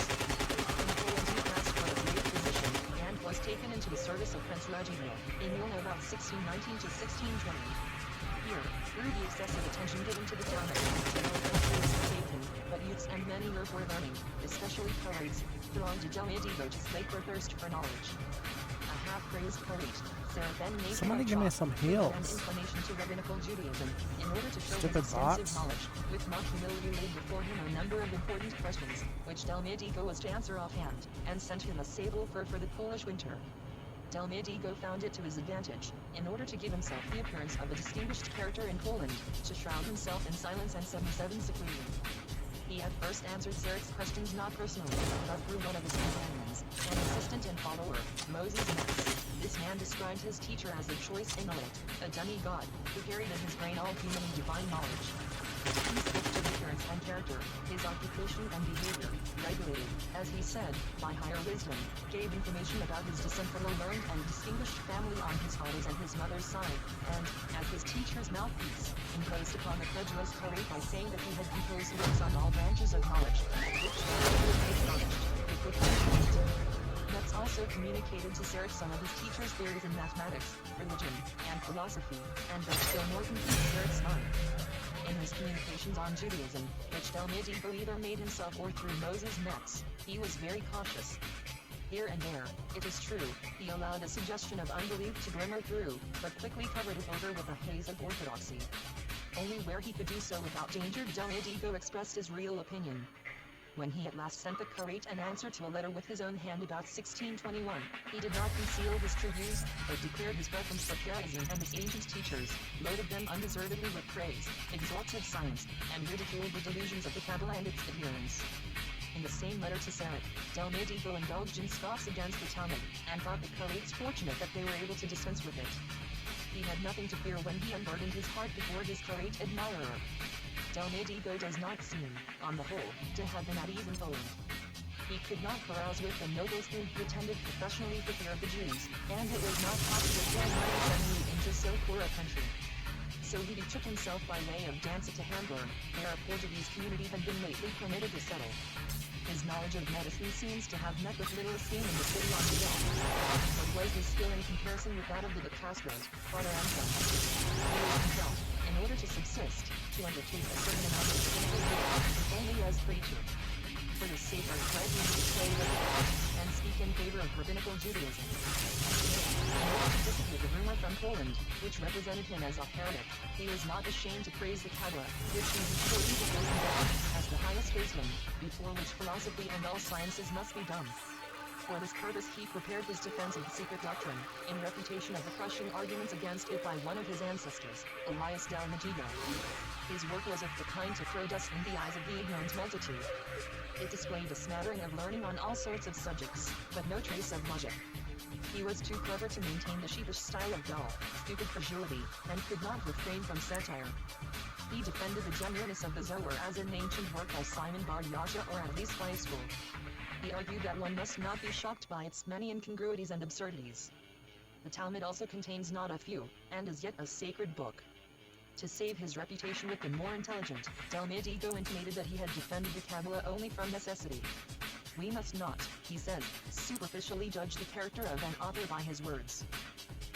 In Poland he passed for a great physician, and was taken into the service of Prince Radziwill, in Vilna about 1619 to 1620. Here, through the excessive attention given to the Talmud, several countries were taken, but youths and men eager for learning, especially poets, thronged to Delmedico to slake their thirst for knowledge. A half-crazed poet, Sarah then made Somebody give me some heals. an inclination to rabbinical Judaism, in order to show Stupid his extensive bots. knowledge, with mock humility laid before him a number of important questions, which Delmedico was to answer offhand, and sent him a sable fur for the Polish winter. Delmedigo found it to his advantage, in order to give himself the appearance of a distinguished character in Poland, to shroud himself in silence and 77 seclusion. He at first answered Sarek's questions not personally, but through one of his companions, an assistant and follower, Moses Metz. This man described his teacher as a choice intellect, a demigod, who carried in his brain all human and divine knowledge. He spoke to appearance and character, his occupation and behavior, regulated, as he said, by higher wisdom, gave information about his descent from a learned and distinguished family on his father's and his mother's side, and, as his teacher's mouthpiece, imposed upon the credulous Khalid by saying that he had composed works on all branches of knowledge, which they astonished, he could Metz also communicated to Sarek some of his teacher's theories in mathematics, religion, and philosophy, and that still more confused Sarek's mind. In his communications on Judaism, which Delmedigo either made himself or through Moses Metz, he was very cautious. Here and there, it is true, he allowed a suggestion of unbelief to glimmer through, but quickly covered it over with a haze of orthodoxy. Only where he could do so without danger Delmedigo expressed his real opinion. When he at last sent the curate an answer to a letter with his own hand about 1621, he did not conceal his true views, but declared his preference for Kharazim and his ancient teachers, loaded them undeservedly with praise, exalted science, and ridiculed the delusions of the Kabbalah and its adherents. In the same letter to Sarek, Delmedigo indulged in scoffs against the Talmud, and thought the curates fortunate that they were able to dispense with it. He had nothing to fear when he unburdened his heart before his curate admirer. Delmedigo does not seem, on the whole, to have been at ease in Poland. He could not carouse with the nobles whom he attended professionally for fear of the Jews, and it was not possible to enlighten suddenly into so poor a country. So he betook himself by way of Danzig to Hamburg, where a Portuguese community had been lately permitted to settle. His knowledge of medicine seems to have met with little esteem in the city on the Elbe. But was his skill in comparison with that of the de Castros, Father Anselm? He was compelled, in order to subsist, to undertake a certain amount of clinical duty, only as preacher. For the sake of Christ he would play the and speak in favor of rabbinical Judaism. In order to dissipate the rumor from Poland, which represented him as a heretic, he was not ashamed to praise the Kabbalah, which he believed as the highest wisdom, before which philosophy and all sciences must be dumb. For this purpose he prepared his defense of the secret doctrine, in refutation of the crushing arguments against it by one of his ancestors, Elias Delmedigo. His work was of the kind to throw dust in the eyes of the ignorant multitude. It displayed a smattering of learning on all sorts of subjects, but no trace of logic. He was too clever to maintain the sheepish style of dull, stupid fragility, and could not refrain from satire. He defended the genuineness of the Zohar as an ancient work by Simon Bar Yasha, or at least by a school. He argued that one must not be shocked by its many incongruities and absurdities. The Talmud also contains not a few, and is yet a sacred book. To save his reputation with the more intelligent, Delmedigo intimated that he had defended the Kabbalah only from necessity. We must not, he says, superficially judge the character of an author by his words.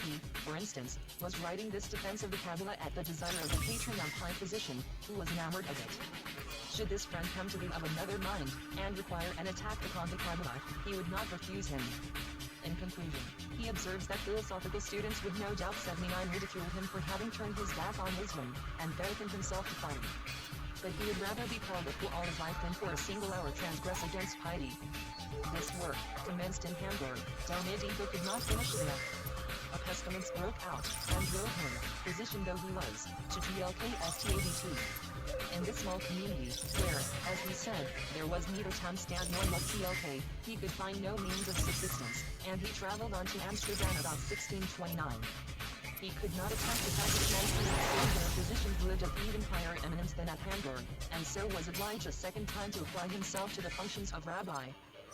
He, for instance, was writing this defense of the Kabbalah at the desire of a patron of high position, who was enamored of it. Should this friend come to be of another mind, and require an attack upon the Kabbalah, he would not refuse him. In conclusion, he observes that philosophical students would no doubt 79 ridicule him for having turned his back on wisdom, and vaticaned himself to fighting. But he would rather be called a fool all his life than for a single hour transgress against piety. This work, commenced in Hamburg, Delmedigo could not finish it up. A pestilence broke out, and drove him, physician though he was, to TLKSTABT. In this small community, where, as he said, there was neither Tamstad nor TLK, he could find no means of subsistence, and he traveled on to Amsterdam about 1629. He could not attempt to practice medicine in a city where a physician lived of even higher eminence than at Hamburg, and so was obliged a second time to apply himself to the functions of rabbi.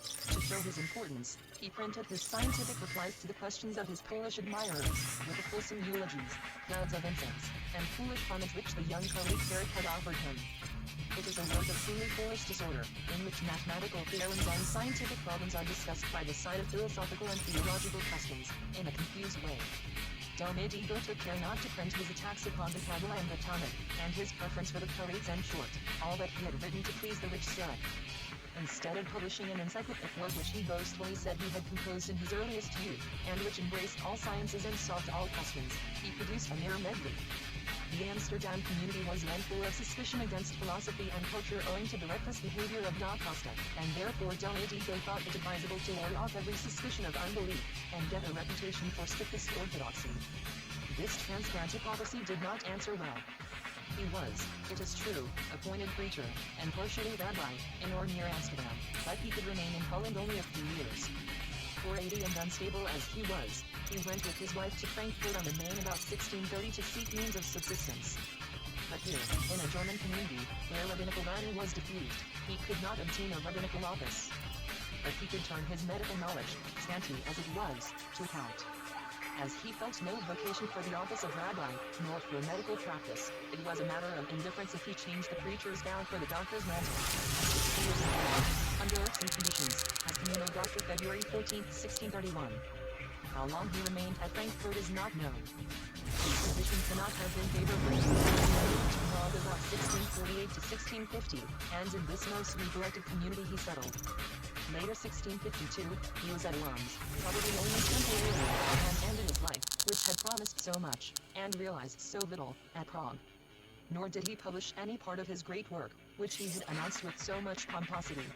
To show his importance, he printed his scientific replies to the questions of his Polish admirers, with the fulsome eulogies, clouds of incense, and foolish homage which the young colleague Sarek had offered him. It is a work of truly foolish disorder, in which mathematical theorems and scientific problems are discussed by the side of philosophical and theological customs, in a confused way. Delmedigo took care not to print his attacks upon the Kabbalah and the Talmud, and his preference for the curates and short, all that he had written to please the rich Sarek. Instead of publishing an encyclopedic work which he boastfully said he had composed in his earliest youth, and which embraced all sciences and solved all questions, he produced a mere medley. The Amsterdam community was then full of suspicion against philosophy and culture owing to the reckless behavior of Da Costa, and therefore Del Odigo thought it advisable to ward off every suspicion of unbelief, and get a reputation for strictest orthodoxy. This transplanted prophecy did not answer well. He was, it is true, appointed preacher, and partially rabbi, in or near Amsterdam, but he could remain in Holland only a few years. 480 and unstable as he was, he went with his wife to Frankfurt on the Main about 1630 to seek means of subsistence. But here, in a German community, where rabbinical learning was diffused, he could not obtain a rabbinical office. But he could turn his medical knowledge, scanty as it was, to account. As he felt no vocation for the office of rabbi, nor for medical practice, it was a matter of indifference if he changed the preacher's gown for the doctor's mantle. He was under some conditions, as communal doctor February 14, 1631. How long he remained at Frankfurt is not known. His position cannot have been favorable to Prague about 1648 to 1650, and in this most neglected community he settled. Later 1652, he was at Worms, probably only temporarily, and ended his life, which had promised so much, and realized so little, at Prague. Nor did he publish any part of his great work, which he had announced with so much pomposity.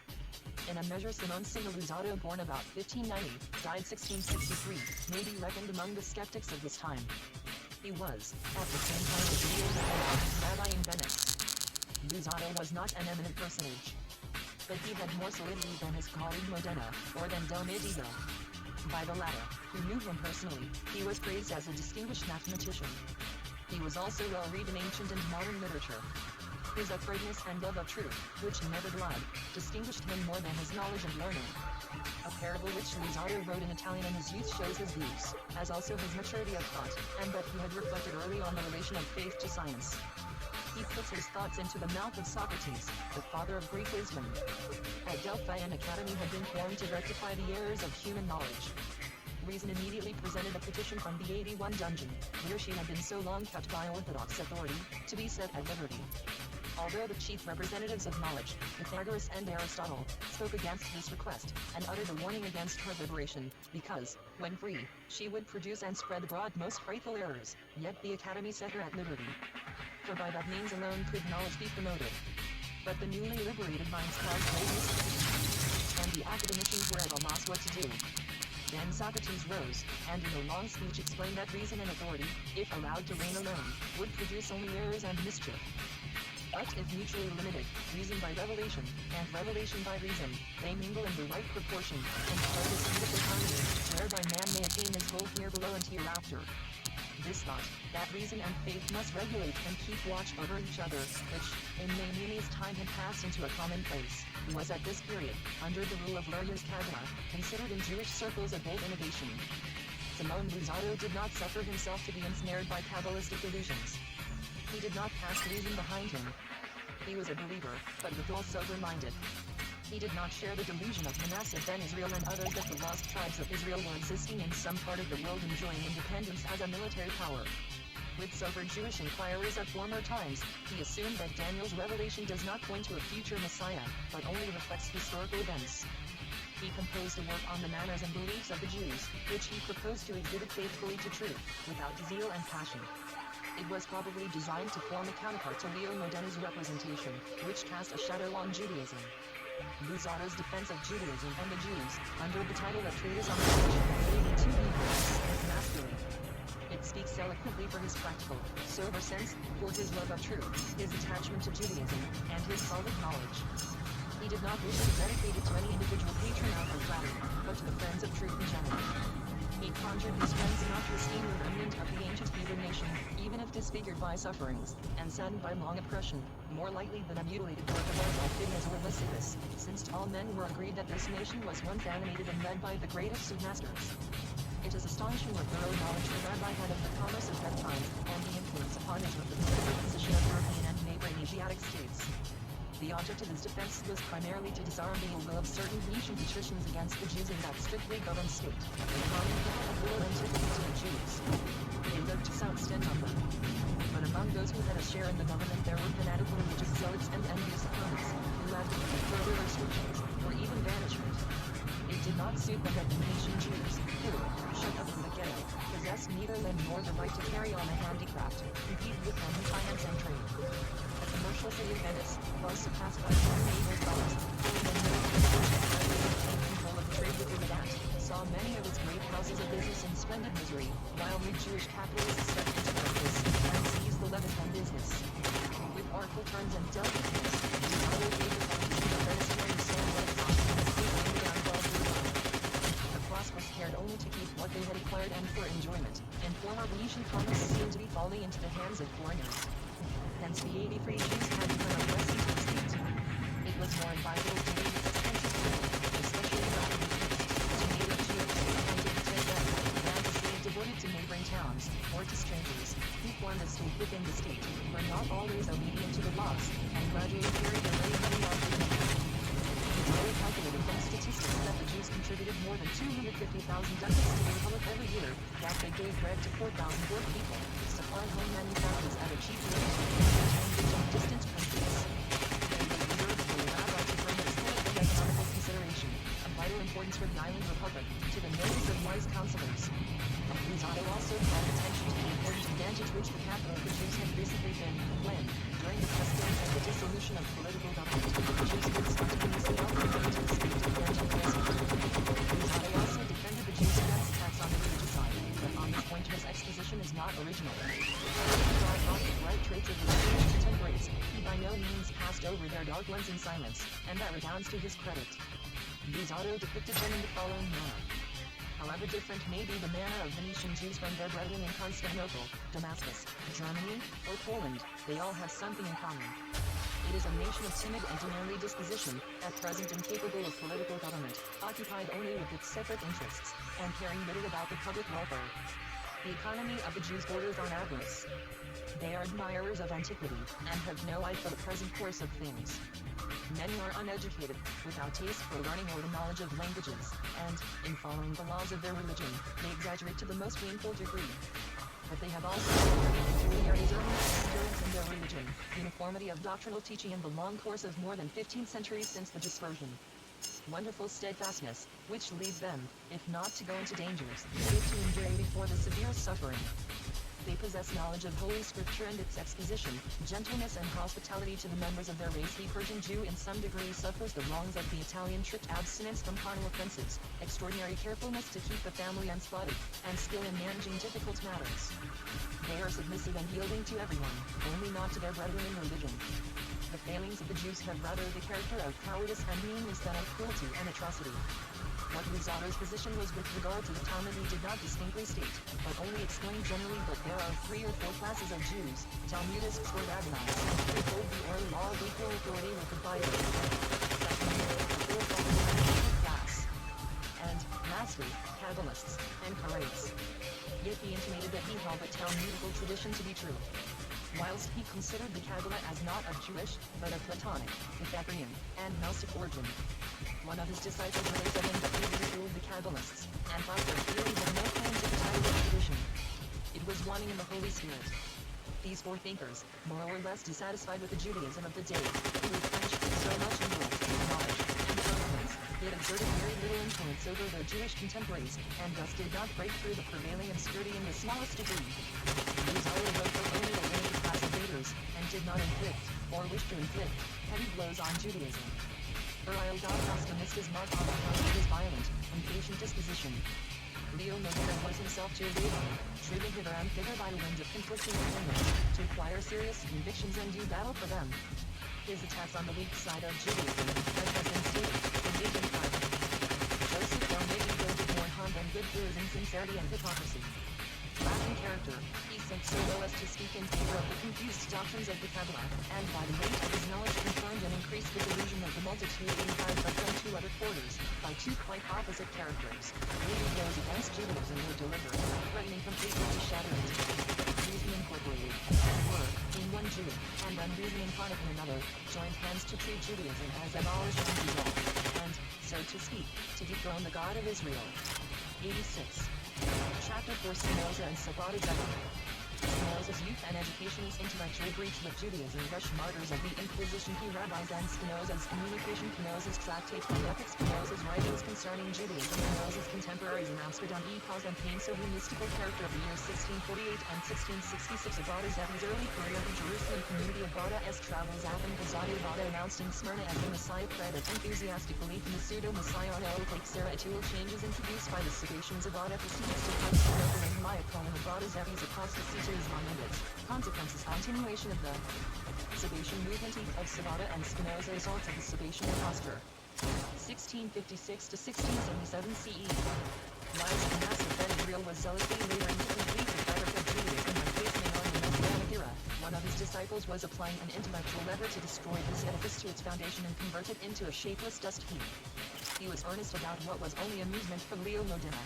In a measure, Simone Singa Luzzatto, born about 1590, died 1663, may be reckoned among the skeptics of this time. He was, at the same time as Leo Modena, rabbi in Venice. Luzzatto was not an eminent personage, but he had more solidity than his colleague Modena, or than Del Odigo. By the latter, who knew him personally, he was praised as a distinguished mathematician. He was also well read in ancient and modern literature. His uprightness and love of truth, which never lied, distinguished him more than his knowledge and learning. A parable which Luzzatto wrote in Italian in his youth shows his views, as also his maturity of thought, and that he had reflected early on the relation of faith to science. He puts his thoughts into the mouth of Socrates, the father of Greek wisdom. At Delphi an academy had been formed to rectify the errors of human knowledge. Reason immediately presented a petition from the 81 dungeon, where she had been so long kept by orthodox authority, to be set at liberty. Although the chief representatives of knowledge, Pythagoras and Aristotle, spoke against this request, and uttered a warning against her liberation, because, when free, she would produce and spread abroad most frightful errors, yet the academy set her at liberty. For by that means alone could knowledge be promoted. But the newly liberated minds caused great mischief, and the academicians were at a loss what to do. Then Socrates rose, and in a long speech explained that reason and authority, if allowed to reign alone, would produce only errors and mischief. But if mutually limited, reason by revelation, and revelation by reason, they mingle in the right proportion, and start this beautiful harmony, whereby man may attain his goal here below and hereafter. This thought, that reason and faith must regulate and keep watch over each other, which, in Maimonides' time had passed into a commonplace, was at this period, under the rule of Luria's Kabbalah, considered in Jewish circles a bold innovation. Simone Luzzatto did not suffer himself to be ensnared by Kabbalistic illusions. He did not cast reason behind him. He was a believer, but withal sober-minded. He did not share the delusion of Manasseh ben Israel and others that the lost tribes of Israel were existing in some part of the world enjoying independence as a military power. With sober Jewish inquirers of former times, he assumed that Daniel's revelation does not point to a future Messiah, but only reflects historical events. He composed a work on the manners and beliefs of the Jews, which he proposed to exhibit faithfully to truth, without zeal and passion. It was probably designed to form a counterpart to Leo Modena's representation, which cast a shadow on Judaism. Luzzatto's defense of Judaism and the Jews, under the title of Treatise on the Religion of 82 Hebrews, is masculine. It speaks eloquently for his practical, sober sense, for his love of truth, his attachment to Judaism, and his solid knowledge. He did not wish to dedicate it to any individual patriarch or flattery, but to the friends of truth in general. He conjured his friends not to esteem the remnant of the ancient Hebrew nation, even if disfigured by sufferings, and saddened by long oppression, more lightly than a mutilated work of art like Phidias or Lysippus, since all men were agreed that this nation was once animated and led by the greatest of masters. It is astonishing what thorough knowledge the rabbi had of the commerce of that time, and the influence upon it of the political position of European and neighboring Asiatic states. The object of his defense was primarily to disarm the will of certain Grecian patricians against the Jews in that strictly governed state, the common people of real antipathy to the Jews. They looked to some extent on them. But among those who had a share in the government there were fanatical religious zealots and envious opponents, who advocated further restrictions, or even banishment. It did not suit them that the Venetian Jews, who, shut up in the ghetto, possessed neither neither land nor the right to carry on a handicraft, compete with them in finance and trade. The commercial city of Venice was surpassed by foreign naval powers, control of the trade with the Levant, saw many of its great houses of business in splendid misery, while rich Jewish capitalists stepped into practice and seized the Levant business. With artful terms and delicate hints, the other gave the foundation of Venice to understand what it thought, including the unqualified reason. The prosperous cared only to keep what they had acquired and for enjoyment, and former Venetian commerce seemed to be falling into the hands of foreigners. Hence the 83 Jews had become a blessing to the state. It was more vital to leave its expensive people, especially the to native Jews, and to protect them, than to stay devoted to neighboring towns, or to strangers, who formed a state within the state, were not always obedient to the laws, and gradually carried away many of the It's calculated from statistics that the Jews contributed more than 250,000 ducats to the republic every year, that they gave bread to 4,000 poor people, supplied home manufacturers at a cheap rate, and from distant countries. And they reserved for the rabbi to bring its political and economical consideration, of vital importance for the island republic, to the notice of wise counselors. Luzzatto also called attention to the important advantage which the capital of the Jews had recently been, when, during the pestilence and the dissolution of political government, the Jews would spontaneously offer money to the state to grant Luzzatto also defended the Jews against attacks on the religious side, but on this point his exposition is not original. Drawing on the bright traits of his Jewish contemporaries, he by no means passed over their dark ones in silence, and that redounds to his credit. Luzzatto depicted them in the following manner. However different may be the manner of Venetian Jews from their brethren in Constantinople, Damascus, Germany, or Poland, they all have something in common. It is a nation of timid and demurely disposition, at present incapable of political government, occupied only with its separate interests, and caring little about the public welfare. The economy of the Jews borders on avarice. They are admirers of antiquity, and have no eye for the present course of things. Many are uneducated, without taste for learning or the knowledge of languages, and, in following the laws of their religion, they exaggerate to the most painful degree. But they have also peculiarities of endurance in their religion, uniformity of doctrinal teaching in the long course of more than 15 centuries since the dispersion. Wonderful steadfastness, which leads them, if not to go into dangers, yet to endure before the severest suffering. They possess knowledge of Holy Scripture and its exposition, gentleness and hospitality to the members of their race. The Persian Jew in some degree suffers the wrongs of the Italian, strict abstinence from carnal offenses, extraordinary carefulness to keep the family unspotted, and skill in managing difficult matters. They are submissive and yielding to everyone, only not to their brethren in religion. The failings of the Jews have rather the character of cowardice and meanness than of cruelty and atrocity. What Luzzatto's position was with regard to the Talmud he did not distinctly state, but only explained generally that there are 3 or 4 classes of Jews, Talmudists or rabbis, who hold the oral law of equal authority with the Bible. Secondly, the class. And, lastly, Kabbalists, and Karaites. Yet he intimated that he held the Talmudical tradition to be true. Whilst he considered the Kabbalah as not of Jewish, but of Platonic, Pythagorean, and Gnostic origin. One of his disciples relates of him that he ridiculed the Kabbalists, and thought their theories had no claim to the title of tradition. It was wanting in the Holy Spirit. These 4 thinkers, more or less dissatisfied with the Judaism of the day, who were furnished with so much intellect, knowledge, and eloquence, yet exerted very little influence over their Jewish contemporaries, and thus did not break through the prevailing obscurity in the smallest degree. These only wrote for only a limited class of readers, and did not inflict, or wish to inflict, heavy blows on Judaism. Uriel Dostimist is marked on account of his violent, impatient disposition. Leo Novella was himself too evading, driven hither and thither by the wind of conflicting opinions, to acquire serious convictions and do battle for them. His attacks on the weak side of Judaism, as has been stated, were made in private. Joseph Barnabas did more harm than good through his insincerity and hypocrisy. Lacking character, he sank so low as to speak in favor of the confused doctrines of the Kabbalah, and by the weight of his knowledge confirmed and increased the delusion of the multitude imbibed but from 2 other quarters, by 2 quite opposite characters. Leading those against Judaism were delivered, threatening completely to shatter it. Reason incorporated, as it were, in one Jew, and unreason incarnate in another, joined hands to treat Judaism as abolished and dissolved, and, so to speak, to dethrone the God of Israel. 86. Chapter 4 Spinoza and Sabbata Zecher. Spinoza's youth and education's intellectual breach with Judaism. Russian martyrs of the Inquisition. Key rabbis and Spinoza's communication. Spinoza's tractate. The ethics. Spinoza's writings concerning Judaism. Spinoza's contemporaries in Amsterdam. Cause and paints of the mystical character of the years 1648 and 1666. Abada Zevi's early career. The Jerusalem community of Bada S. travels. Athens. Azadi Bada announced in Smyrna as the Messiah. Credit enthusiastic belief in the pseudo-Messiah on Oak Sarah Atul. Changes introduced by the Sabbatians of Bada proceeds to Constantinople and Maya calling Abada Zevi's apostasy to Islam and its consequences. Continuation of the Sabbatian movement of Sabata and Spinoza. Results of the Sabbatian impostor. 1656 to 1677 CE. Rise of the massive Ben Israel was zealously laboring to complete the fabric of Judaism when facing on the Messianic era. One of his disciples was applying an intellectual lever to destroy this edifice to its foundation and convert it into a shapeless dust heap. He was earnest about what was only amusement for Leo Modena.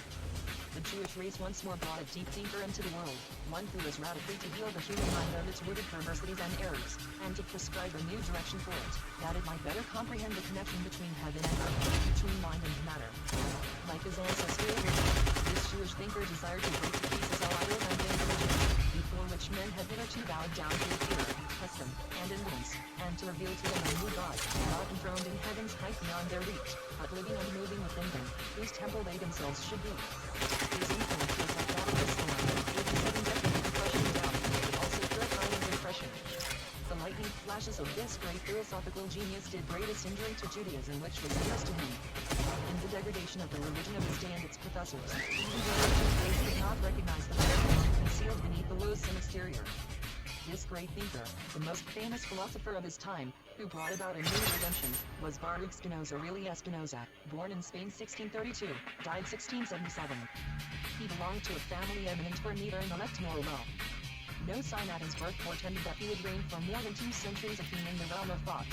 The Jewish race once more brought a deep thinker into the world, one who was radically to heal the human mind of its rooted perversities and errors, and to prescribe a new direction for it, that it might better comprehend the connection between heaven and earth, between mind and matter. Like his ancestor Abraham, this Jewish thinker desired to break to pieces all idols and vain religions, before which men had hitherto bowed down to fear, custom, and indolence, and to reveal to them a new God, not enthroned in heaven's height beyond their reach, but living and moving within them, whose temple they themselves should be. His influence was like that of the storm, with the sudden death of depression and doubt, but also purifying impression. The lightning flashes of this great philosophical genius did greatest injury to Judaism, which was nearest to him. In the degradation of the religion of his day and its professors, even the religious faith did not recognize the fairness concealed beneath the loathsome exterior. This great thinker, the most famous philosopher of his time, who brought about a new redemption, was Baruch Spinoza Aurelius Spinoza, born in Spain 1632, died 1677. He belonged to a family eminent for neither intellect nor wealth. No sign at his birth portended that he would reign for more than 2 centuries a king in the realm of thought.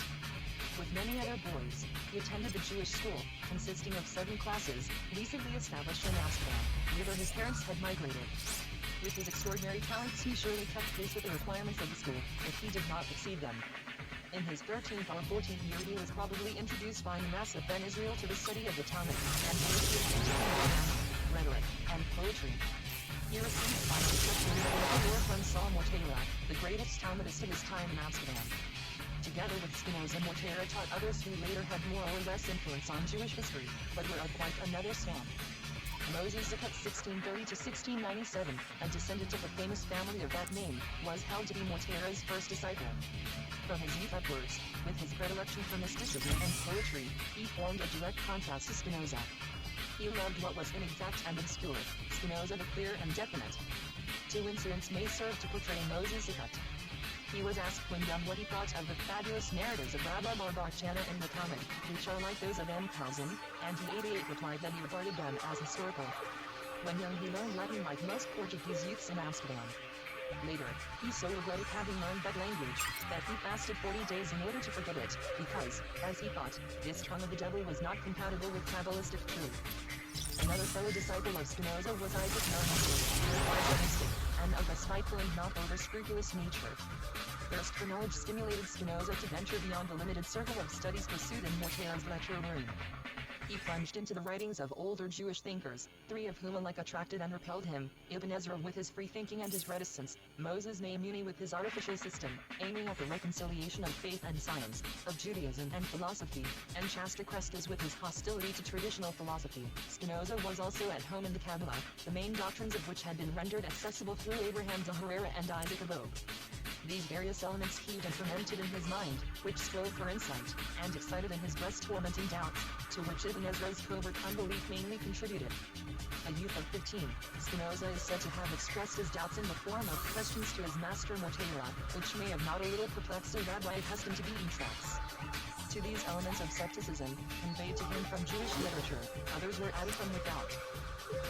With many other boys, he attended the Jewish school, consisting of 7 classes, recently established in Amsterdam, whither his parents had migrated. With his extraordinary talents, he surely kept pace with the requirements of the school, if he did not exceed them. In his 13th or 14th year, he was probably introduced by Manasseh ben Israel to the study of the Talmud, and the rhetoric, and poetry. He received final instruction from Saul Mortera, the greatest Talmudist of his time in Amsterdam. Together with Spinoza, Mortera taught others who later had more or less influence on Jewish history, but were of quite another stamp. Moses Zakat 1630 to 1697, a descendant of the famous family of that name, was held to be Mortera's first disciple. From his youth upwards, with his predilection for mysticism and poetry, he formed a direct contrast to Spinoza. He loved what was inexact and obscure, Spinoza the clear and definite. 2 incidents may serve to portray Moses Zakat. He was asked when young what he thought of the fabulous narratives of Rabbi Bar-Bar-Chana in the Talmud, which are like those of M. Kalzin, and he 88 replied that he regarded them as historical. When young he learned Latin like most Portuguese youths in Amsterdam. Later, he so regretted having learned that language, that he fasted 40 days in order to forget it, because, as he thought, this tongue of the devil was not compatible with Kabbalistic truth. Another fellow disciple of Spinoza was Isaac Nuremberg, a wise mystic, and of a spiteful and not over-scrupulous nature. Thirst for knowledge stimulated Spinoza to venture beyond the limited circle of studies pursued in Mortera's lecture room. He plunged into the writings of older Jewish thinkers, 3 of whom alike attracted and repelled him: Ibn Ezra with his free thinking and his reticence, Moses Maimuni with his artificial system, aiming at the reconciliation of faith and science, of Judaism and philosophy, and Shasta Crescas with his hostility to traditional philosophy. Spinoza was also at home in the Kabbalah, the main doctrines of which had been rendered accessible through Abraham de Herrera and Isaac Aboab. These various elements heaved and fermented in his mind, which strove for insight, and excited in his breast tormenting doubts, to which Ibn Ezra's covert unbelief mainly contributed. A youth of 15, Spinoza is said to have expressed his doubts in the form of questions to his master Mortera, which may have not a little perplexed a rabbi accustomed to beaten tracks. To these elements of skepticism, conveyed to him from Jewish literature, others were added from without.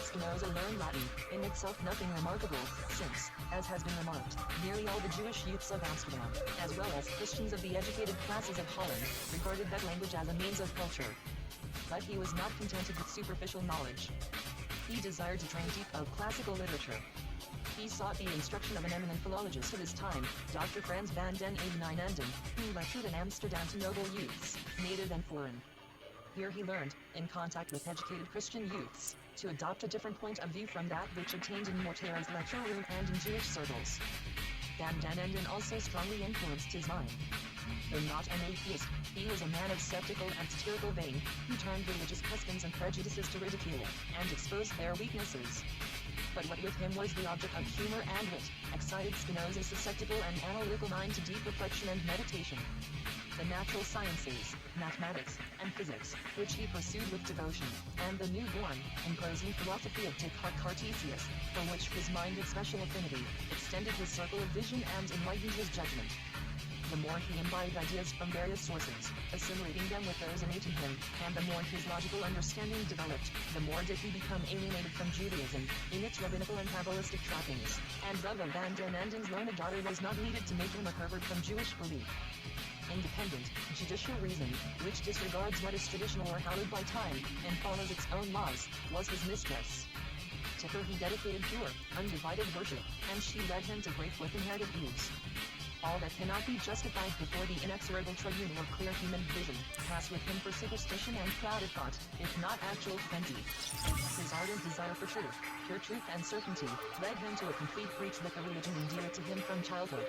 Spinoza learned Latin, in itself nothing remarkable, since, as has been remarked, nearly all the Jewish youths of Amsterdam, as well as Christians of the educated classes of Holland, regarded that language as a means of culture. But he was not contented with superficial knowledge. He desired to drain deep of classical literature. He sought the instruction of an eminent philologist of his time, Dr. Frans van den Eyden-Eynden, who lectured in Amsterdam to noble youths, native and foreign. Here he learned, in contact with educated Christian youths, to adopt a different point of view from that which obtained in Mortera's lecture room and in Jewish circles. Van den Enden also strongly influenced his mind. Though not an atheist, he was a man of skeptical and satirical vein, who turned religious customs and prejudices to ridicule, and exposed their weaknesses. But what with him was the object of humor and wit, excited Spinoza's susceptible and analytical mind to deep reflection and meditation. The natural sciences, mathematics, and physics, which he pursued with devotion, and the newborn, imposing philosophy of Descartes Cartesius, for which his mind had special affinity, extended his circle of vision and enlightened his judgment. The more he imbibed ideas from various sources, assimilating them with those innate in him, and the more his logical understanding developed, the more did he become alienated from Judaism, in its rabbinical and Kabbalistic trappings, and love of Van den Enden's learned daughter was not needed to make him a pervert from Jewish belief. Independent, judicial reason, which disregards what is traditional or hallowed by time, and follows its own laws, was his mistress. To her he dedicated pure, undivided worship, and she led him to break with inherited views. All that cannot be justified before the inexorable tribunal of clear human vision, passed with him for superstition and clouded thought, if not actual frenzy. His ardent desire for truth, pure truth and certainty, led him to a complete breach with the religion endeared to him from childhood.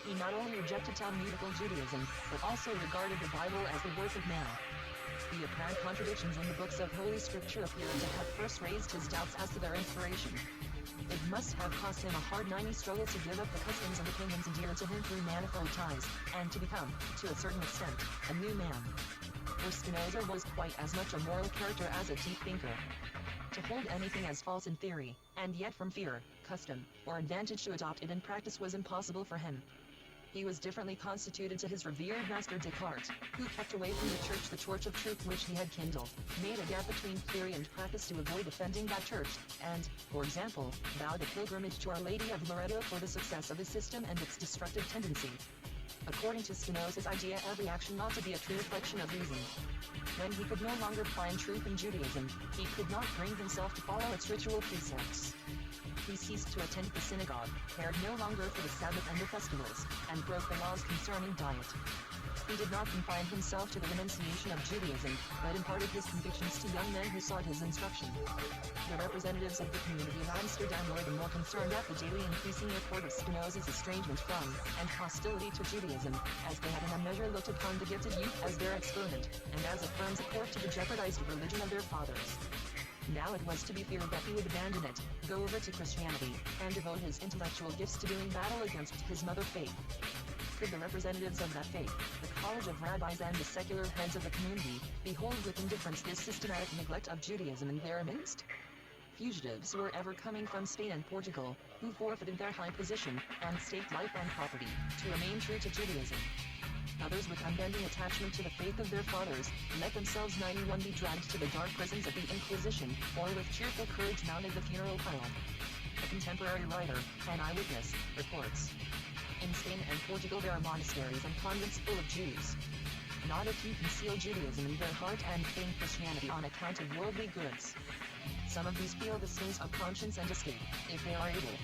He not only rejected Talmudical Judaism, but also regarded the Bible as the work of man. The apparent contradictions in the books of Holy Scripture appear to have first raised his doubts as to their inspiration. It must have cost him a hard-knightly struggle to give up the customs and opinions endeared to him through manifold ties, and to become, to a certain extent, a new man. For Spinoza was quite as much a moral character as a deep thinker. To hold anything as false in theory, and yet from fear, custom, or advantage to adopt it in practice was impossible for him. He was differently constituted to his revered master Descartes, who kept away from the church the torch of truth which he had kindled, made a gap between theory and practice to avoid offending that church, and, for example, vowed a pilgrimage to Our Lady of Loreto for the success of his system and its destructive tendency. According to Spinoza's idea, every action ought to be a true reflection of reason. When he could no longer find truth in Judaism, he could not bring himself to follow its ritual precepts. He ceased to attend the synagogue, cared no longer for the Sabbath and the festivals, and broke the laws concerning diet. He did not confine himself to the renunciation of Judaism, but imparted his convictions to young men who sought his instruction. The representatives of the community of Amsterdam were the more concerned at the daily increasing report of Spinoza's estrangement from, and hostility to Judaism, as they had in a measure looked upon the gifted youth as their exponent, and as a firm support to the jeopardized religion of their fathers. Now it was to be feared that he would abandon it, go over to Christianity, and devote his intellectual gifts to doing battle against his mother faith. Could the representatives of that faith, the College of Rabbis and the secular heads of the community, behold with indifference this systematic neglect of Judaism in their midst? Fugitives were ever coming from Spain and Portugal, who forfeited their high position, and staked life and property, to remain true to Judaism. Others with unbending attachment to the faith of their fathers, let themselves 91 be dragged to the dark prisons of the Inquisition, or with cheerful courage mounted the funeral pile. A contemporary writer, an eyewitness, reports. In Spain and Portugal there are monasteries and convents full of Jews. Not a few conceal Judaism in their heart and feign Christianity on account of worldly goods. Some of these feel the stings of conscience and escape, if they are able.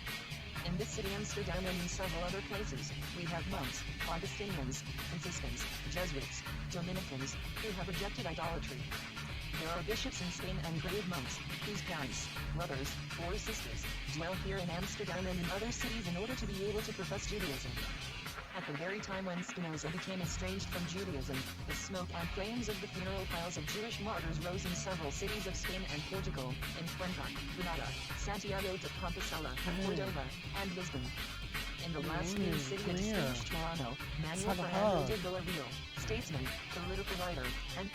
In this city Amsterdam and in several other places, we have monks, Augustinians, Franciscans, Jesuits, Dominicans, who have rejected idolatry. There are bishops in Spain and grave monks, whose parents, brothers, or sisters, dwell here in Amsterdam and in other cities in order to be able to profess Judaism. At the very time when Spinoza became estranged from Judaism, the smoke and flames of the funeral piles of Jewish martyrs rose in several cities of Spain and Portugal, in Cuenca, Granada, Santiago de Compostela, Cordova, and Lisbon. In the last new city of estranged Toronto, Manuel Fernando de Villarreal, statesman, political writer, and...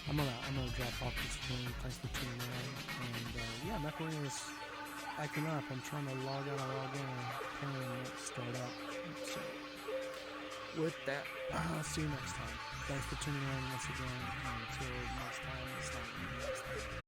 I'm gonna drop off the stream. Thanks for tuning in. And yeah, Macarena is acting up. I'm trying to log out and log in. Apparently it won't start up. So with that, I'll see you next time. Thanks for tuning in once again. Until next time, it's not next time.